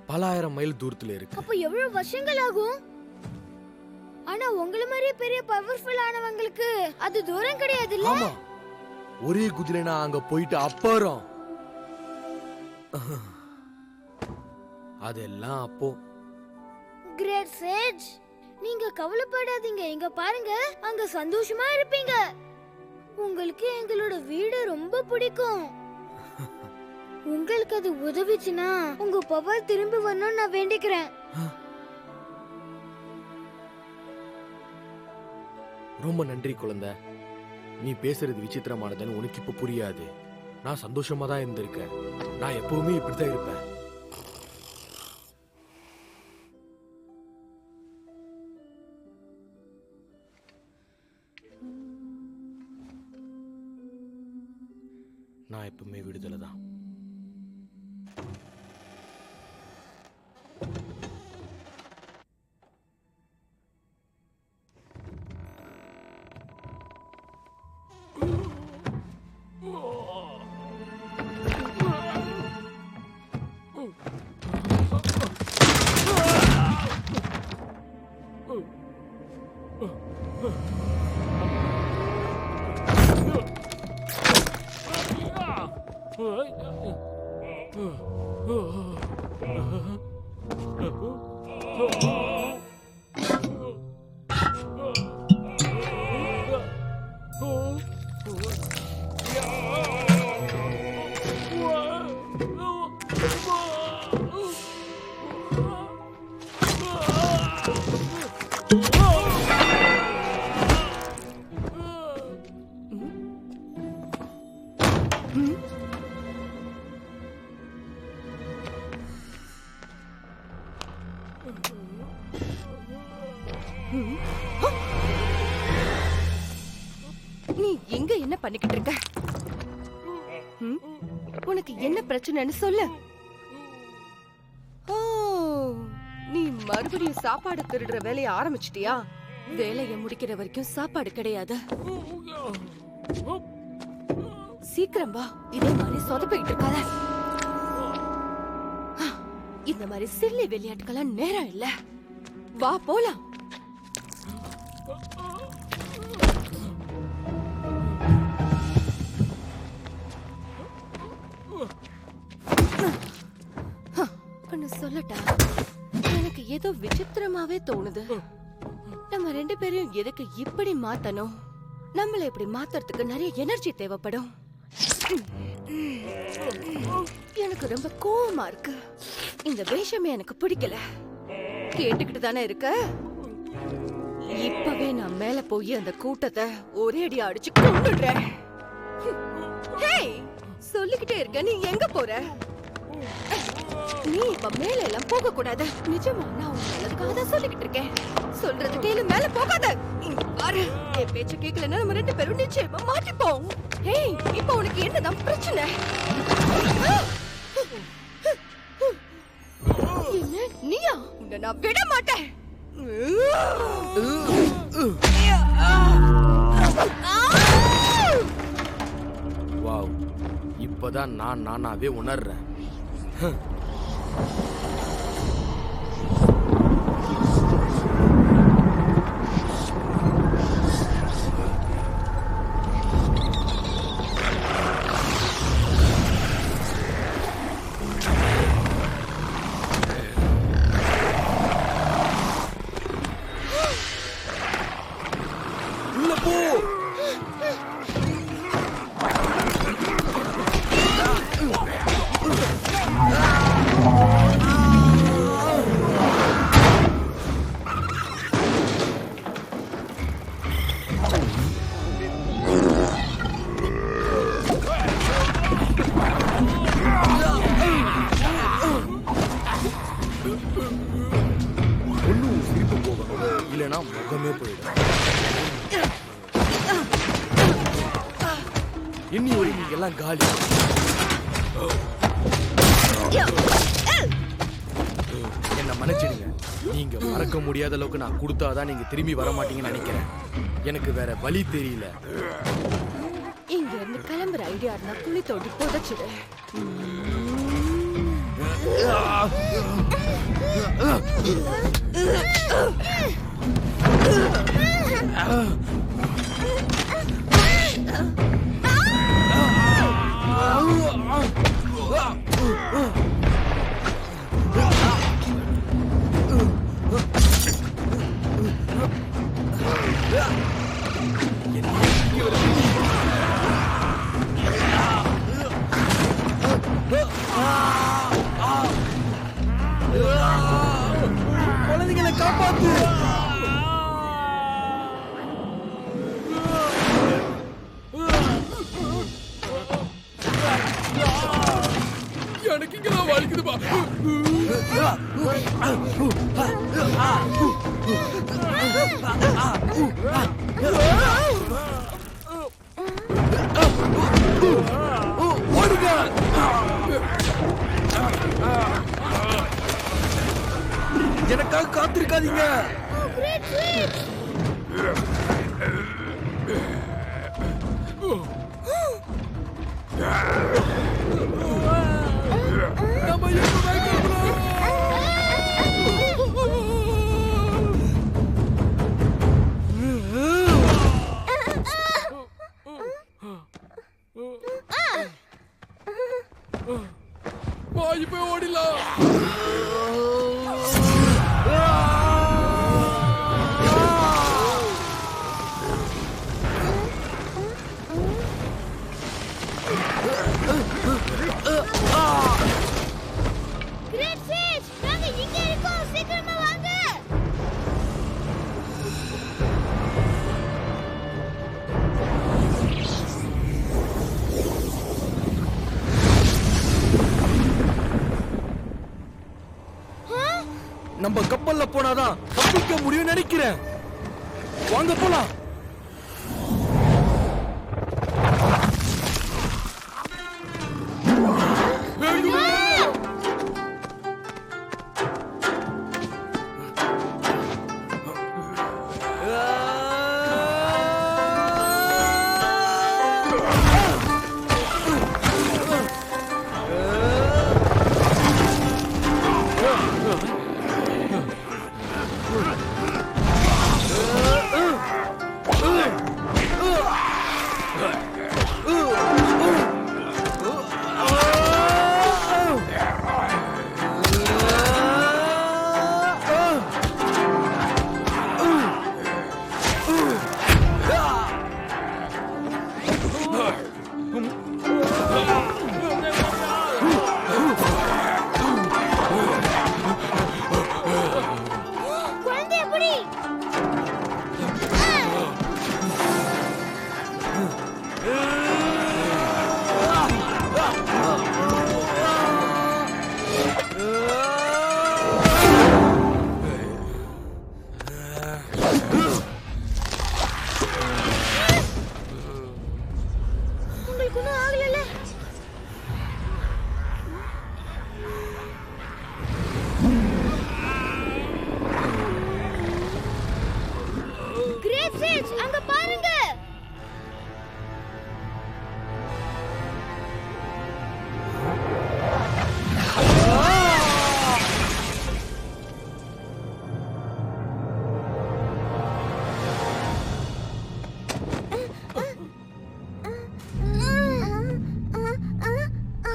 பல ஆயிரம் மைல் தூரத்துல இருக்கு. அப்போ எவ்வளவு வருஷங்கள் ஆகும்? ஆனா உங்கள மாதிரி பெரிய பவர்ஃபுல் ஆனவங்களுக்கு அது தூரம் கிடையாதுல்ல? ஆமா, ஒரே குதிரைனா அங்க போயிட்டு அப்புறம் அதெல்லாம் அப்போ. கிரேட் சேஜ், நீங்க கவலைப்படாதீங்க. இங்க பாருங்க, அங்க சந்தோஷமா இருப்பீங்க. உங்களுக்கு எங்களோட வீடு ரொம்ப பிடிக்கும். உங்களுக்கு அது உதவிச்சுனா உங்க பவர் திரும்பி வரணும்னு நான் வேண்டிக்கிறேன். ரொம்ப நன்றி குழந்தை. நீ பேசுறது விசித்திரமானதுன்னு உனக்கு இப்ப புரியாது. நான் சந்தோஷமா தான் இருந்திருக்கேன். நான் எப்பவுமே இப்படித்தான் இருப்பேன். நான் எப்பவுமே விடுதலை தான். நீ எங்க என்ன பண்ணிக்கிட்டு இருக்க? உனக்கு என்ன பிரச்சனைன்னு சொல்லு. ஓ, நீ மறுபடியும் சாப்பாடு திருடுற வேலையை ஆரம்பிச்சிட்டியா? வேலையை முடிக்கிற வரைக்கும் சாப்பாடு கிடையாது. சீக்கிரம் வா, இதே மாதிரி சொதப்பிக்கிட்டு இருக்காத. இந்த மாதிரி சில்லி விளையாட்டுக்கெல்லாம் நேரம் இல்ல. வா போலாம். சொல்லட்டா, எனக்கு ஏதோ விசித்திரமாவே தோணுது. நம்ம ரெண்டு பேரையும் எதுக்கு இப்படி மாத்தணும்? நம்மள இப்படி மாத்துறதுக்கு நிறைய எனர்ஜி தேவைப்படும். எனக்கு ரொம்ப கோவமா இருக்கு. இந்த வேஷமே எனக்கு பிடிக்கல. கேட்டுக்கிட்டு தானே இருக்க? இப்பவே நான் மேல போய் அந்த கூட்டத்தை ஒரே அடி அடிச்சு கொன்னுடுறேன். சொல்லிக்கிட்டே இருக்க, நீ எங்க போற? நீ இப்ப மேல எல்லாம் போக கூடாது. நிஜமா நான் உன் நல்லதுக்காக தான் சொல்லிக்கிட்டு இருக்கேன். சொல்றது கேளு, மேல போகாத. இங்க பாரு, என் பேச்ச கேட்கலன்னா நம்ம ரெண்டு பேரும் நிச்சயமா மாட்டிப்போம். ஹேய், இப்ப உனக்கு என்னதான் பிரச்சனை? என்ன நீயா? உன்னை நான் விட மாட்டேன். வாவ், இப்பதான் நான் நானாவே உணர்றேன். உள்ள போ. Ah! இல்லைன்னா முகமே போயிடும். இன்னி ஒரு நீங்க எல்லாம் காலி. என்ன மன்னிச்சிடுங்க. நீங்க மறக்க முடியாத அளவுக்கு நான் கொடுத்தாதான் நீங்க திரும்பி வர மாட்டீங்கன்னு நினைக்கிறேன். எனக்கு வேற வழி தெரியல. இங்க இருந்து கிளம்புற ஐடியா இருந்தா குழி தோண்டி புதைச்சிடு. குழந்தைகளை காப்பாத்து. எனக்கு இங்கதான் வலிக்குதுப்பா. ஓடுங்க. எனக்காக காத்திருக்காதீங்க. நம்ம எப்ப வைக்கலாம்? இப்ப ஓடிலாம். கிரேட் சேஜ், நாங்க இங்க இருக்கோம். சீக்கிரமா வாங்க. நம்ம கப்பல்ல போனாதான் தப்பிக்க முடியும்னு நினைக்கிறேன். வாங்க போலாம். குழந்தை எப்படி? உங்களுக்கு ஒன்றும் ஆகலைல்ல? கிரேட் சேஜ், அங்க பாருங்க.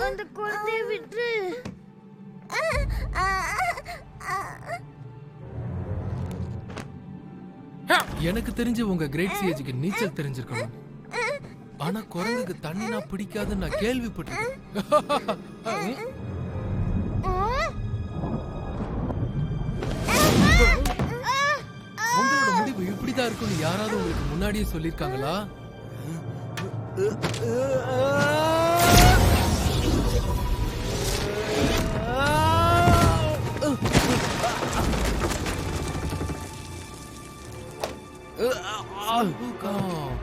அந்த குழந்தைய விட்டு. எனக்கு தெரிஞ்சு உங்க கிரேட் சிஏஜிக்கு நீச்சல் தெரிஞ்சிருக்கணும். ஆனா குரங்குக்கு தண்ணினா பிடிக்காதுன்னு நான் கேள்விப்பட்டிருக்கேன். உங்களோட முடிவு இப்படிதான் இருக்கும்னு யாராவது உங்களுக்கு முன்னாடியே சொல்லிருக்காங்களா?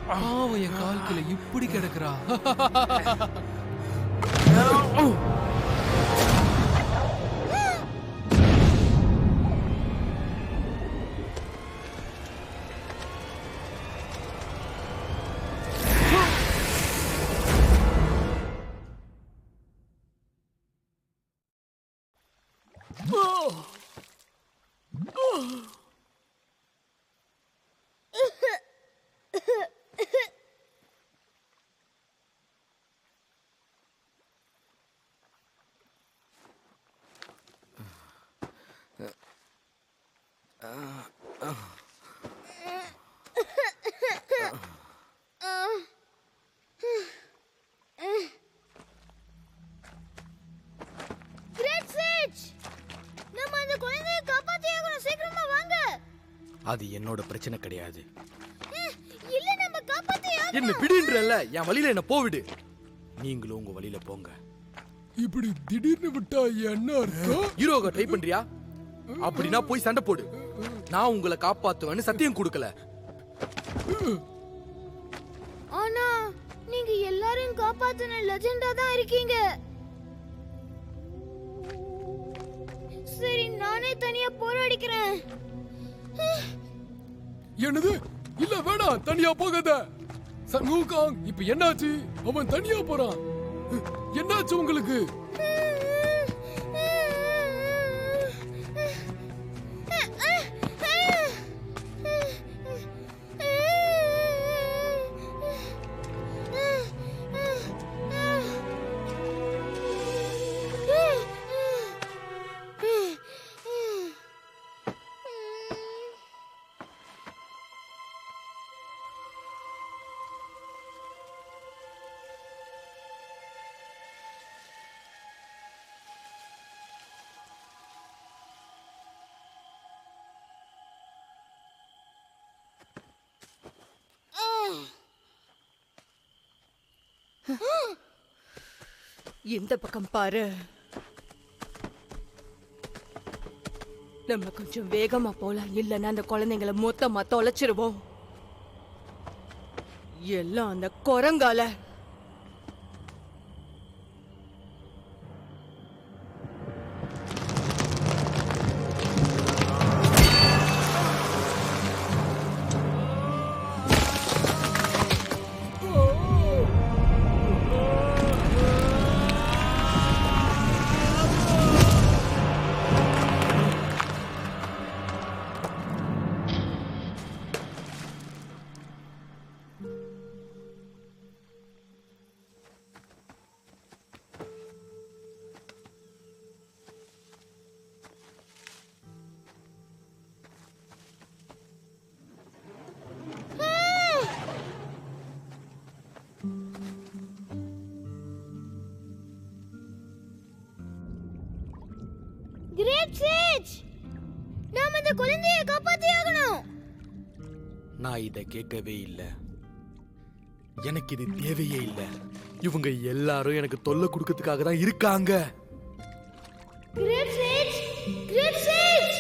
பாவம் என் கால்கில இப்படி கிடக்குறா. கிரேட் சேஜ், நம்ம அந்த குழந்தையை காப்பாத்தியாகணும். சீக்கிரமா வாங்க. அது என்னோட பிரச்சனை கிடையாது. இல்ல, நம்ம காப்பாத்தியாகணும். என்ன விடுன்றல, என் வழியில என்ன போவிடு. நீங்களும் உங்க வழியில போங்க. இப்படி திடீர்னு விட்டா என்ன அர்த்தம்? ஹீரோக ட்ரை பண்றியா? அப்படின்னா போய் சண்டை போடு. நான் உங்களை காப்பாத்துவேன்னு சத்தியம் கொடுக்கல. ஆனா நீங்க எல்லாரையும் காப்பாத்தின லெஜெண்டா தான் இருக்கீங்க. சரி, நானே தனியா போராடிக்கிறேன். என்னது? இல்ல வேணாம், தனியா போகாத. சன் ஊகாங், இப்ப என்னாச்சு? அவன் தனியா போறான். என்னாச்சு உங்களுக்கு? இந்த பக்கம் பாரு. நம்ம கொஞ்சம் வேகமா போலாம், இல்லன்னா அந்த குழந்தைங்களை மொத்தமா தொலைச்சிருவோம். எல்லாம் அந்த குரங்கால. கிரேட் சேஜ், நாம இந்த குழந்தையை காப்பாத்தியாகணும். நான் இதை கேட்கவே இல்லை. எனக்கு இது தேவையே இல்லை. இவங்க எல்லாரும் எனக்கு தொல்லை கொடுக்கறதுக்காக தான் இருக்காங்க. கிரேட் சேஜ், கிரேட் சேஜ்,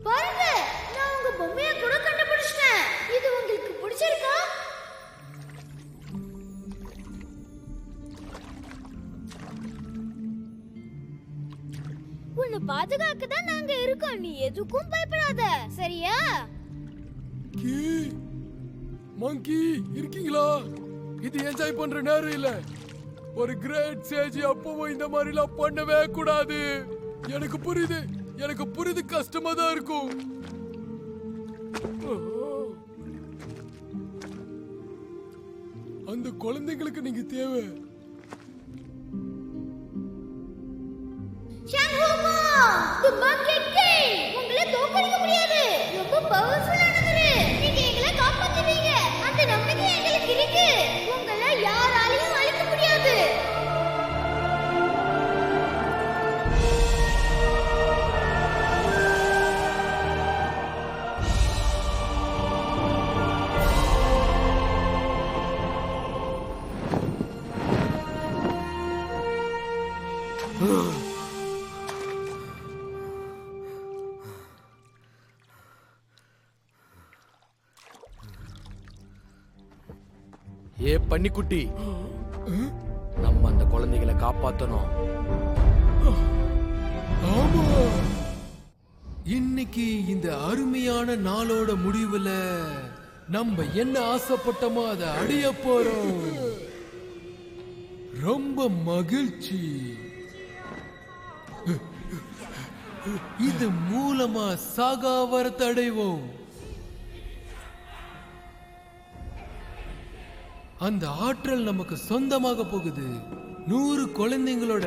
பாருங்க, நான் உங்க பொம்மையை கூட கண்டுபிடிச்சிட்டேன். இது உங்களுக்கு பிடிச்சிருக்கா? உன்னை பாதுகாக்க தான் நாங்க இருக்கோம். நீ எதுக்கும் பயப்படாத, சரியா? கீ, மங்கி இருக்கீங்களா? இது என்ஜாய் பண்ற நேரம் இல்ல. ஒரு கிரேட் சேஜ் அப்பவும் இந்த மாதிரிலாம் பண்ணவே கூடாது. எனக்கு புரியுது, கஷ்டமா தான் இருக்கும். அந்த குழந்தைங்களுக்கு நீங்க தேவை. The Monkey King, உங்களை தோற்கடிக்க முடியாது. ரொம்ப பவர்ஃபுல்லானவரு. நீங்க எங்களை காப்பாத்துவீங்க. அந்த நம்பிக்கை எங்களுக்கு இருக்கு. உங்களை யாராலையும் அழிக்க முடியாது. ஏ பன்னிக்குட்டி, நம்ம அந்த குழந்தைகளை காப்பாத்தணும். ஆமா, இன்னைக்கு இந்த அருமையான நாளோட முடிவுல நம்ம என்ன ஆசைப்பட்டோமோ அதை அடைய போறோம். ரொம்ப மகிழ்ச்சி. இது மூலமா சாகாவரத்தை அடைவோம். அந்த ஆற்றல் நமக்கு சொந்தமாக போகுது. 100 குழந்தைங்களோட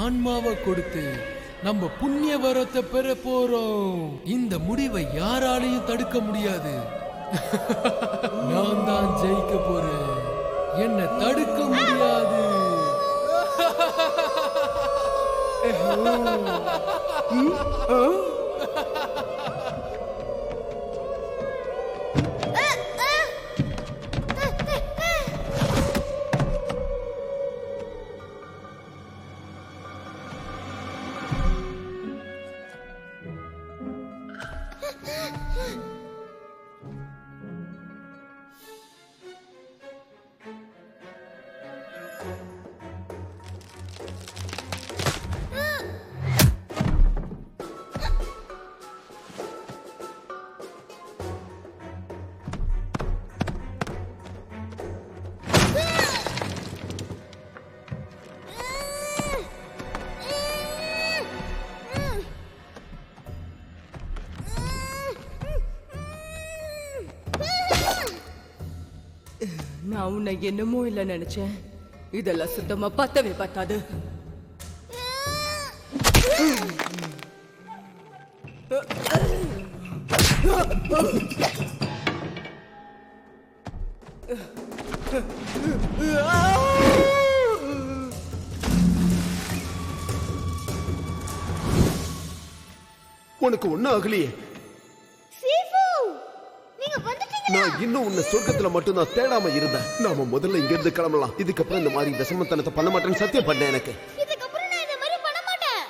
ஆன்மாவை கொடுத்து நம்ம புண்ணிய வரத்தை பெற போறோம். இந்த முடிவை யாராலையும் தடுக்க முடியாது. நான் தான் ஜெயிக்க போறேன். என்ன தடுக்க முடியாது. நான் உன்னை என்னமோ இல்ல நினைச்சேன். இதெல்லாம் சுத்தமா பத்தவே பத்தாது. உனக்கு ஒன்னும் ஆகலையே. நான் இன்னும் உன்னை சொர்க்கத்துல மட்டும் நான் தேடாம இருந்தேன். நாம முதல்ல இங்க இருந்து கிளம்பலாம். இதுக்கப்புறம் இந்த மாதிரி விஷமத்தனத்தை பண்ண மாட்டேன்னு சத்தியம் பண்ணேன். எனக்கு இதுக்கப்புறம் நான் இந்த மாதிரி பண்ண மாட்டேன்.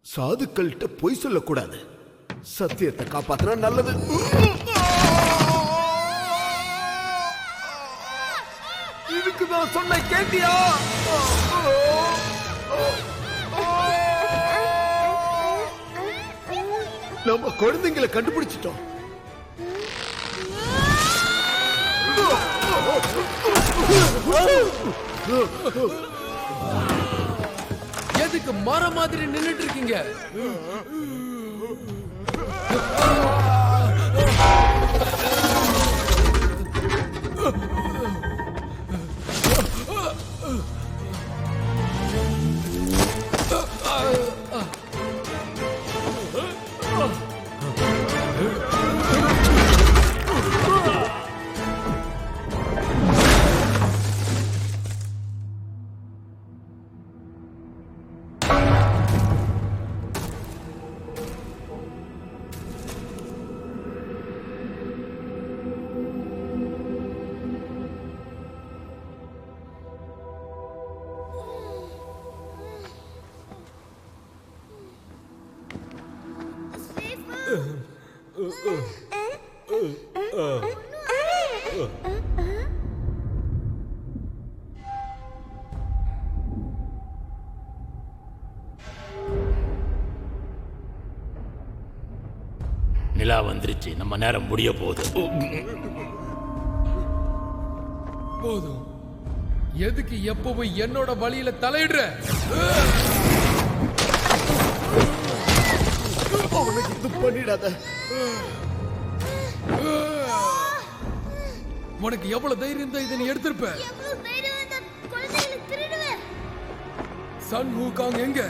சாதுக்கள்கிட்ட பொய் சொல்லக்கூடாது. சத்தியத்தை காப்பாத்தினா நல்லது. இதுக்கு நான் சொன்ன கேட்டியா? நம்ம குழந்தைங்களை கண்டுபிடிச்சிட்டோம். எதுக்கு மரம் மாதிரி நின்னுட்டு இருக்கீங்க? நிலா வந்துருச்சு. நம்ம நேரம் முடிய போகுது. போதும். எதுக்கு எப்பவும் என்னோட வழியில தலையிடுற? அவனுக்கு இது பண்ணிடாத. உனக்கு எவ்வளவு தைரியம் தான் இதை நீ எடுத்திருப்ப? எவ்வளவு தைரியம் இந்த குழந்தைகளை திருடுவேன். சன் ஹூகாங் எங்க?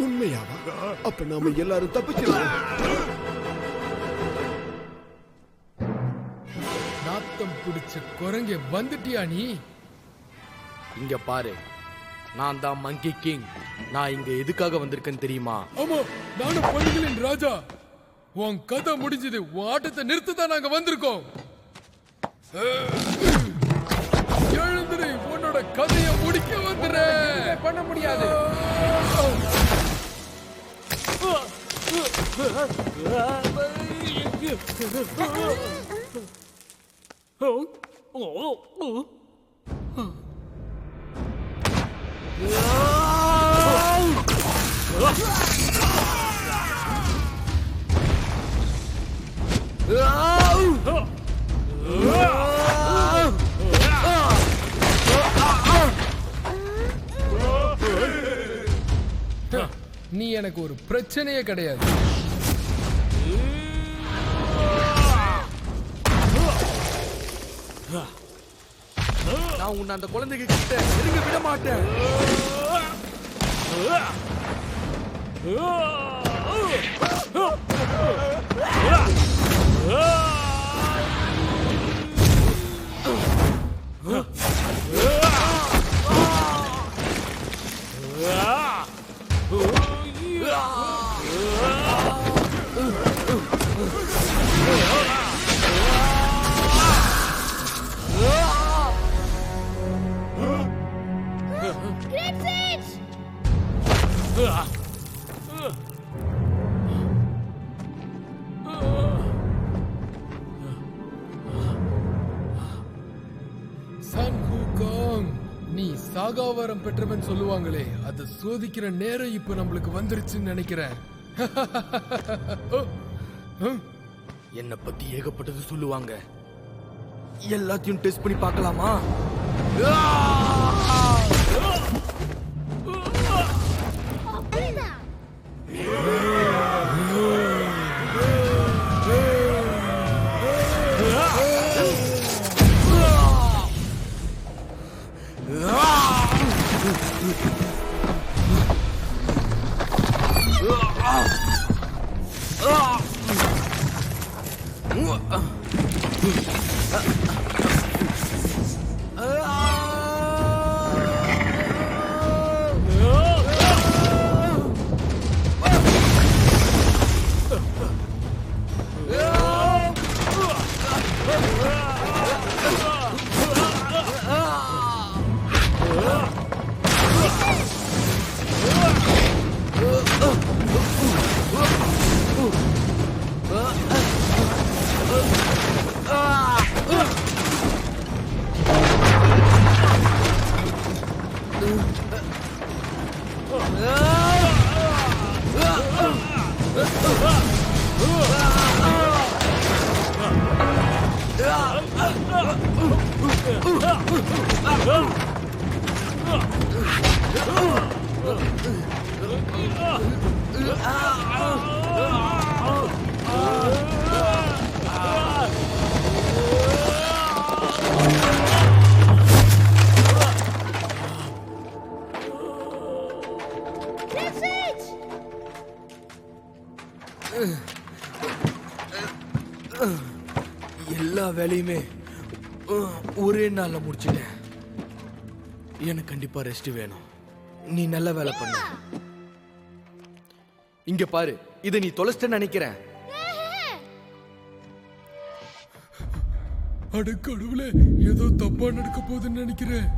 உண்மையாவா? அப்ப நாம எல்லாரும் தப்பிச்சிடலாம். நாத்தம் பிடிச்ச குரங்க வந்துட்டியா நீ? இங்க பாரு, நான் தான் மங்கி கிங். நான் இங்க எதுக்காக வந்திருக்கேன்னு தெரியுமா? ஆமா, நானும் பணிகளின் ராஜா. உன் கதை முடிஞ்சது. உன் ஆட்டத்தை நிறுத்ததான் நாங்க வந்திருக்கோம். எழுந்துரு, உன்னோட கதையை முடிக்க வந்துடுறேன். பண்ண முடியாது. நீ எனக்கு ஒரு பிரச்சனையே கிடையாது. நான் உன்னை அந்த குழந்தைங்க கிட்ட நெருங்க விட மாட்டேன். சன் ஹூகாங், நீ சாகாவரம் பெற்றவன் சொல்லுவாங்களே, அதை சோதிக்கிற நேரம் இப்ப நம்மளுக்கு வந்துருச்சுன்னு நினைக்கிறேன். என்னை பத்தி ஏகப்பட்டது சொல்லுவாங்க. எல்லாத்தையும் டெஸ்ட் பண்ணி பார்க்கலாமா? எல்லா வேலையுமே ஒரே நாள்ல முடிச்சிட்டேன். எனக்கு கண்டிப்பா ரெஸ்ட் வேணும். நீ நல்ல வேலை பண்ண. இங்க பாரு, இதை நீ தொலைச்சிட்டேன்னு நினைக்கிறேன். அட கடவுளே, ஏதோ தப்பா நடக்க போகுதுன்னு நினைக்கிறேன்.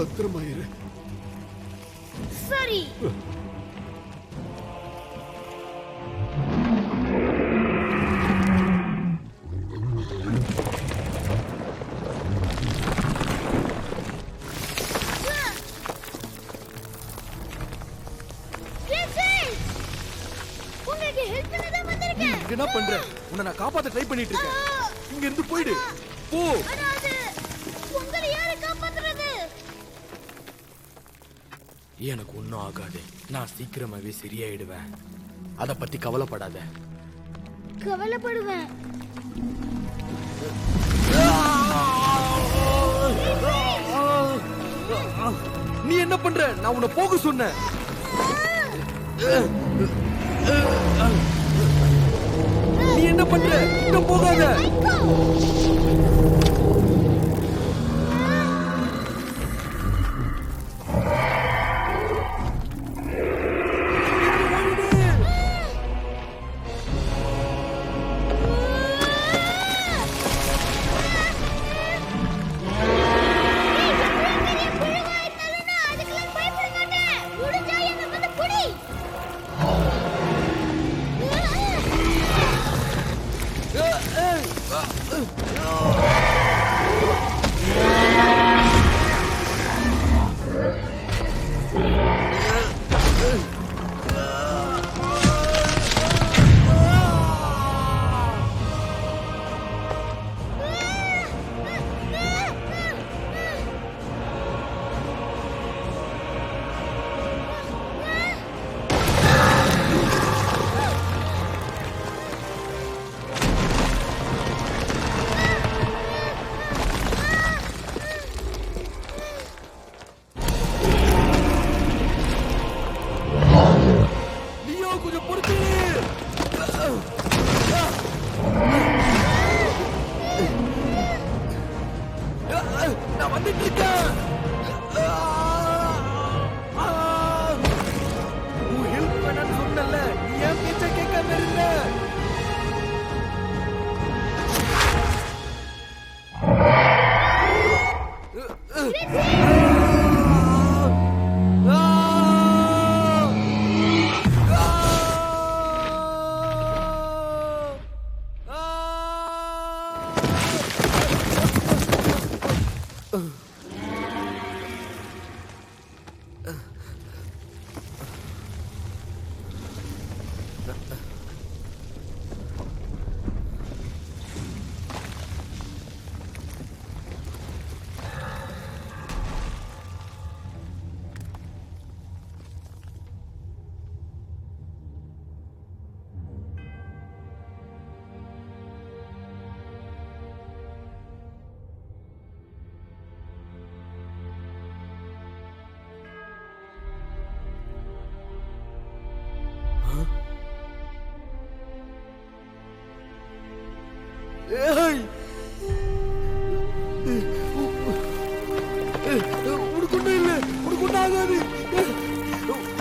பத்திரமாயிரு. சரி. உங்களுக்கு ஹெல்ப் பண்ண தான் வந்திருக்கேன். இங்க என்ன பண்ற? உன்னை நான் காப்பாத்த ட்ரை பண்ணிட்டு இருக்கேன். இங்க இருந்து போயிடு. போ. அடாது. உங்களை யாரு காப்பாத்துறது? எனக்கு ஒன்னும் ஆகாது. நான் சீக்கிரமாவே சரியாயிடுவேன். அத பத்தி கவலைப்படாத. கவலைப்படுவேன். நீ என்ன பண்ற? நான் உன்னை போக சொன்னேன். நீ என்ன பண்ற? இன்னும் போகாத. நான் வந்துட்டு இருக்கேன். உன் ஹெல்ப் வேணும்னு சொன்னல, நீ ஏன் பேச்ச கேட்காம இருந்த?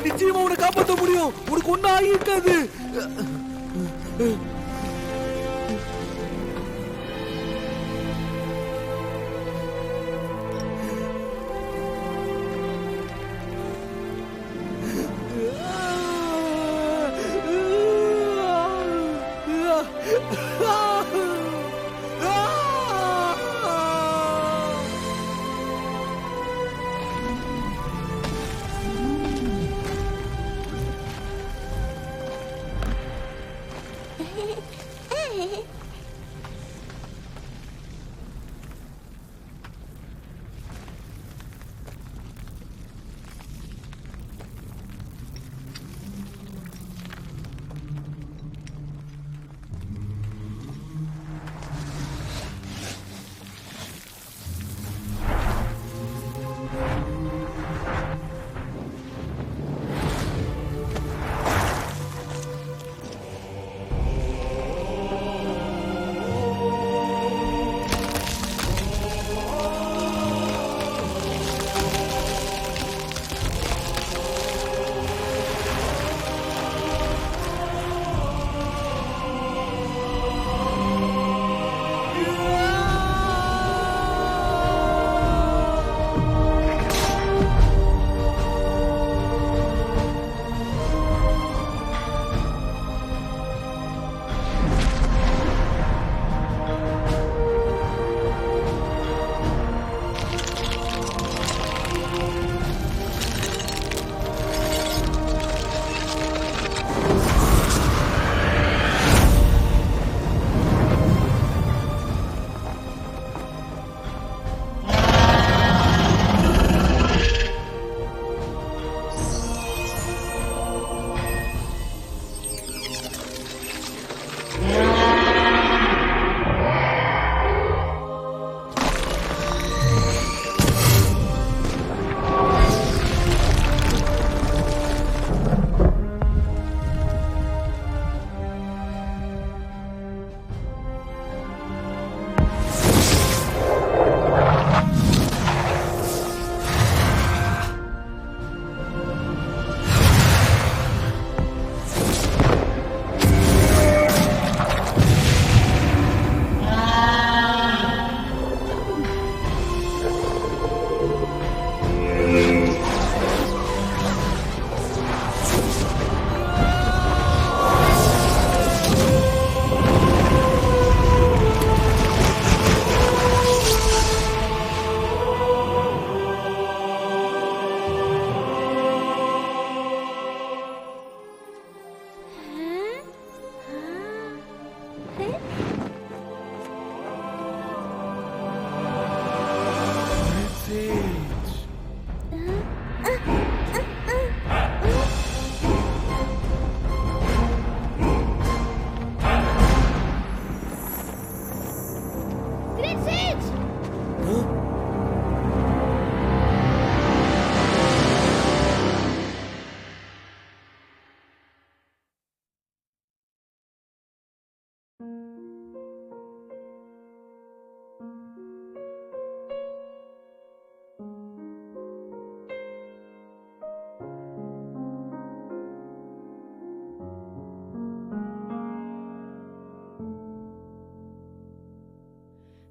நிச்சயமா உன்னை காப்பாற்ற முடியும். உனக்கு ஒன்னும் ஆகியிருக்காது.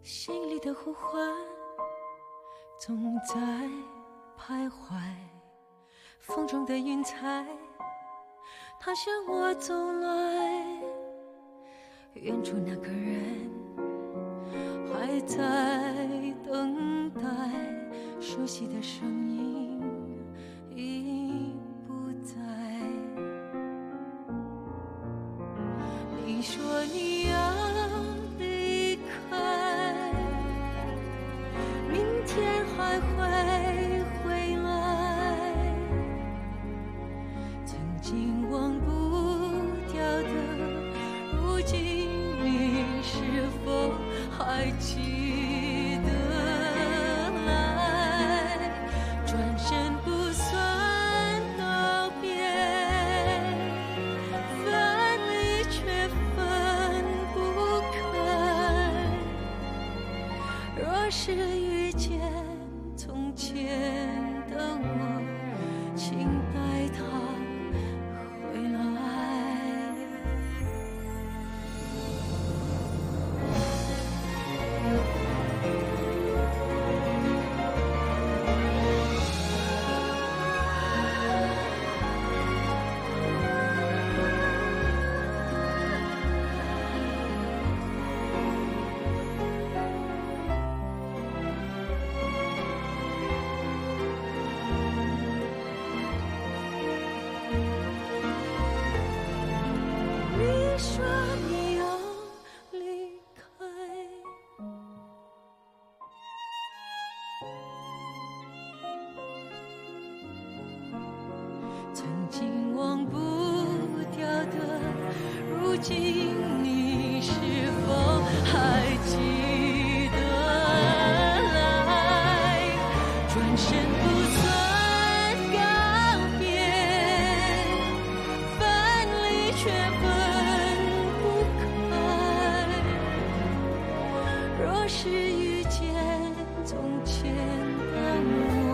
心里的呼唤总在徘徊，风中的云彩它向我走来，远处那个人还在等待，熟悉的声音已不在。你说你要离开，明天还会回来，曾经忘不掉的，如今你是否还记得来？转身不算告别，分离却分不开。若是遇见从前的我，请带他回来。你说你要离开，曾经忘不掉的，如今你是否还记得来？转身不算告别，分离却分不开。若是遇见从前的我，